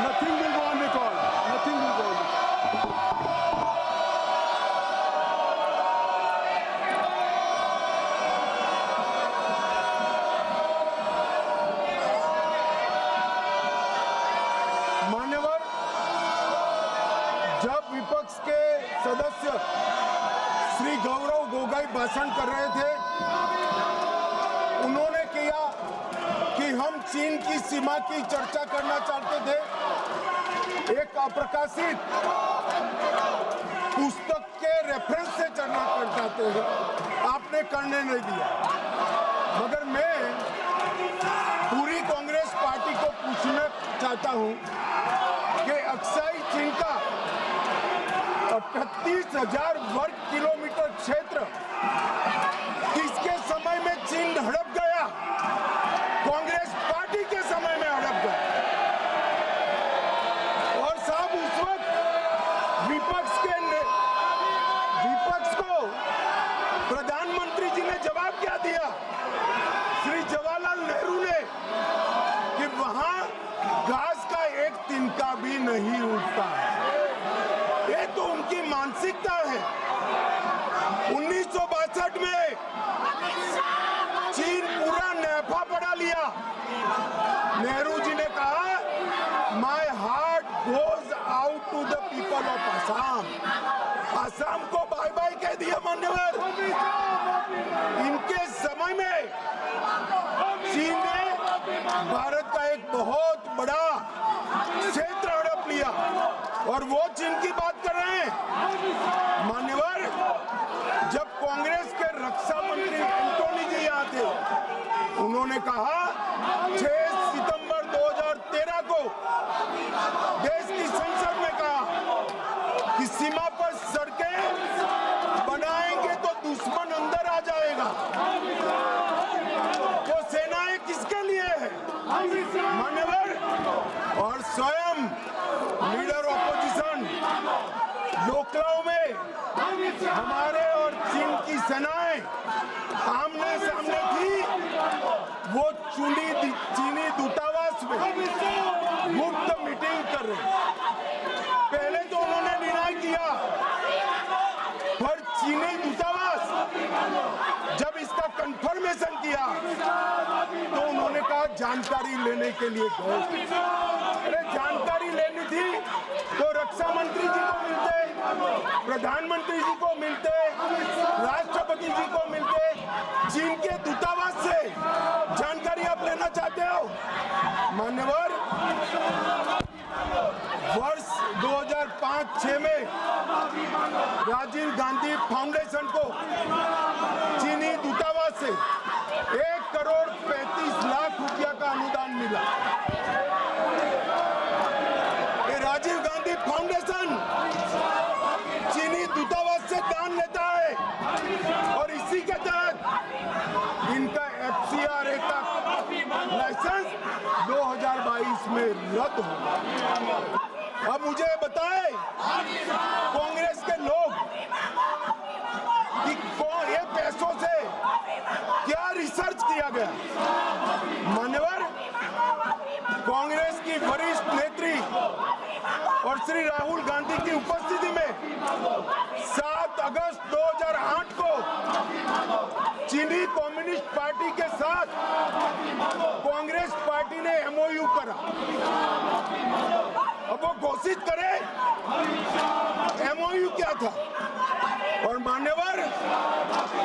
nothing will go on record. Nothing will go on record. मान्यवर, जब विपक्ष के सदस्य श्री गौरव गोगोई भाषण कर रहे थे, उन्होंने किया कि हम चीन की सीमा की चर्चा करना चाहते थे। एक अप्रकाशित पुस्तक के रेफरेंस से चर्चा करना चाहते थे, आपने करने नहीं दिया। मगर मैं पूरी कांग्रेस पार्टी को पूछना चाहता हूं कि अक्साई चीन का 38,000 वर्ग किलोमीटर क्षेत्र किसके समय में चीन हड़प गया? कांग्रेस पार्टी के समय में हड़प गया। और साहब, उस वक्त विपक्ष को प्रधानमंत्री जी ने जवाब क्या दिया? श्री जवाहरलाल नेहरू ने कि वहां घास का एक तिनका भी नहीं उगता है। ये तो उनकी मानसिकता है। 1962 में चीन पूरा नैफा पढ़ा लिया। नेहरू जी ने कहा, my heart goes out to the people of Assam. Assam को बाय बाय कह दिया मान्यवर। इनके समय में चीन ने भारत का एक बहुत बड़ा क्षेत्र हड़प लिया, और वो चीन की बात कर रहे हैं। मान्यवर, जब कांग्रेस के रक्षा मंत्री एंटोनी जी यहाँ थे, उन्होंने कहा 6 सितंबर 2013 को देश की संसद में कहा कि सीमा पर सड़कें बनाएंगे तो दुश्मन अंदर आ जाएगा। वो सेनाएं किसके लिए है मान्यवर? और स्वयं लीडर ऑपोजिशन लोकलाओं में हमारे और चीन की सेनाएं आमने सामने थी। वो चीनी दूतावास में मुफ्त मीटिंग कर रहे। पहले तो उन्होंने डिनाई किया, पर चीनी दूतावास जब इसका कंफर्मेशन किया तो उन्होंने कहा जानकारी लेने के लिए गए। अरे जानकारी लेनी थी तो रक्षा मंत्री जी को मिलते, प्रधानमंत्री जी को मिलते, राष्ट्रपति जी को मिलते। चीन के दूतावास से जानकारी आप लेना चाहते हो मान्यवर? वर्ष 2005-06 में राजीव गांधी फाउंडेशन को चीनी दूतावास से 1 करोड़ 35 लाख रुपया का अनुदान मिला। ये राजीव गांधी फाउंडेशन चीनी दूतावास से दान लेता है, और इसी के तहत इनका FCRA का लाइसेंस 2022 में रद्द होगा। अब मुझे बताएं कांग्रेस के लोग कि ये पैसों से क्या रिसर्च किया गया? मान्यवर, कांग्रेस की वरिष्ठ नेत्री और श्री राहुल गांधी की उपस्थिति में 7 अगस्त 2008 को चीनी कम्युनिस्ट पार्टी के साथ कांग्रेस पार्टी ने MOU करा। अब वो घोषित करे MOU क्या था। और मान्यवर,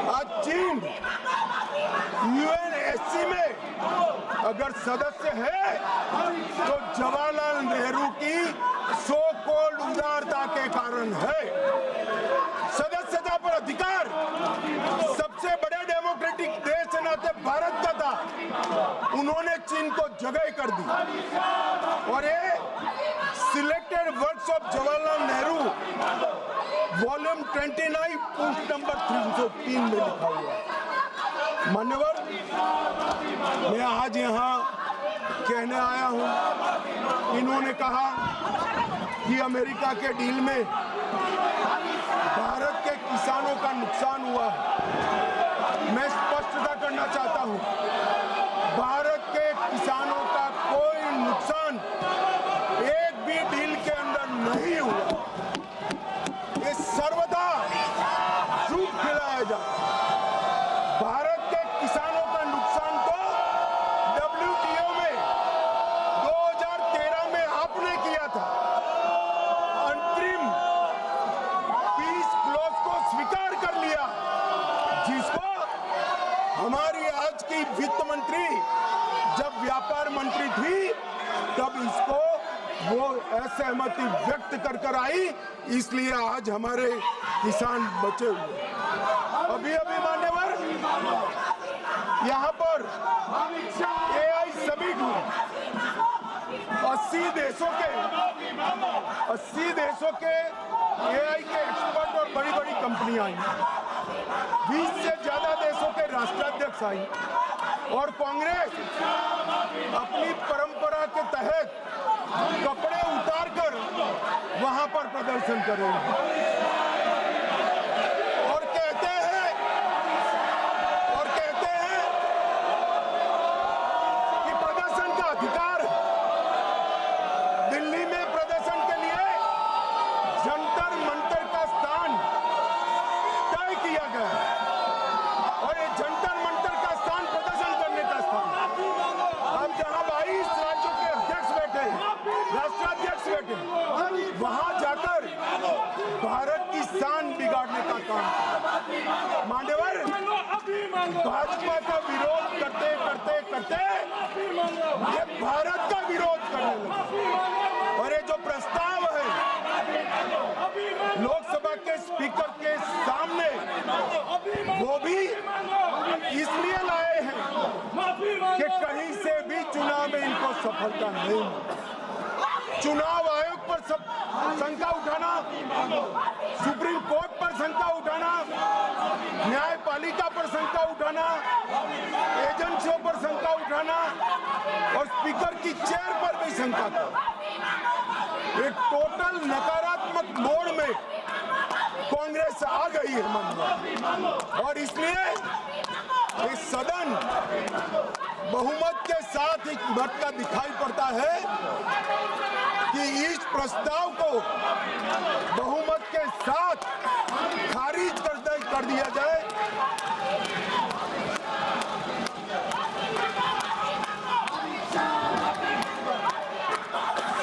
आज चीन UNSC में अगर सदस्य है तो जवाहरलाल नेहरू की सो कॉल्ड उदारता के कारण है। सदस्यता पर अधिकार सबसे बड़े डेमोक्रेटिक देश के नाते भारत का था, उन्होंने चीन को जगह कर दी। और ये selected works of Jawaharlal Nehru volume 29 post number 303 में लिखा हुआ है। मान्यवर, मैं आज यहाँ कहने आया हूँ, इन्होंने कहा कि अमेरिका के डील में भारत के किसानों का नुकसान हुआ है। मैं स्पष्टता करना चाहता हूँ, भारत के किसानों का कोई नुकसान एक भी डील के अंदर नहीं हुआ। ये सर्वदा झूठ फैलाया जाता है। भारत के किसानों का नुकसान तो WTO में 2013 में आपने किया था। अंतरिम पीस क्लॉज को स्वीकार कर लिया, जिसको हमारी आज की वित्त मंत्री जब व्यापार मंत्री थी तब इसको वो असहमति व्यक्त कर आई, इसलिए आज हमारे किसान बचे हुए। अभी मान्यवर, यहाँ पर AI समिट हुई। 80 देशों के AI के एक्सपर्ट और बड़ी बड़ी कंपनियां आई। 20 से ज्यादा देशों के राष्ट्राध्यक्ष आई और कांग्रेस अपनी परंपरा के तहत कपड़े उतारकर वहां पर प्रदर्शन कर रहे हैं और कहते हैं कि प्रदर्शन का अधिकार है। दिल्ली में प्रदर्शन के लिए जंतर मंतर का स्थान तय किया गया है और ये जंतर मंतर का स्थान प्रदर्शन करने का स्थान है। अब जहां 22 राज्यों के अध्यक्ष बैठे हैं, राष्ट्राध्यक्ष बैठे हैं, वहां जाकर भारत की शान बिगाड़ने का काम। मान्यवर, भाजपा का विरोध करते ये भारत का विरोध करने लगे। और ये जो प्रस्ताव है लोकसभा के स्पीकर के सामने, वो भी इसलिए लाए हैं कि कहीं से भी चुनाव में इनको सफलता नहीं मिली। चुनाव आयोग पर शंका उठाना, सुप्रीम कोर्ट पर शंका उठाना, न्यायपालिका पर शंका उठाना, एजेंसियों पर शंका उठाना और स्पीकर की चेयर पर भी शंका करना, एक टोटल नकारात्मक मोड़ में कांग्रेस आ गई है मन। और इसलिए ये सदन बहुमत के साथ एक बढ़ता दिखाई पड़ता है कि इस प्रस्ताव को बहुमत के साथ खारिज कर दिया जाए।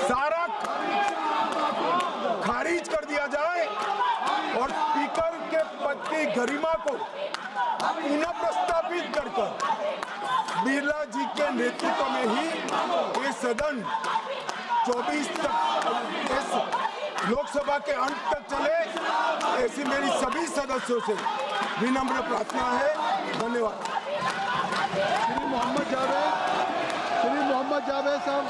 सारा खारिज कर दिया जाए और स्पीकर के पद की गरिमा को पुनः प्रस्तावित कर बिरला जी के नेतृत्व में ही ये सदन 24 तक इस लोकसभा के अंत तक चले, ऐसी मेरी सभी सदस्यों से विनम्र प्रार्थना है। धन्यवाद। श्री मोहम्मद जावेद साहब।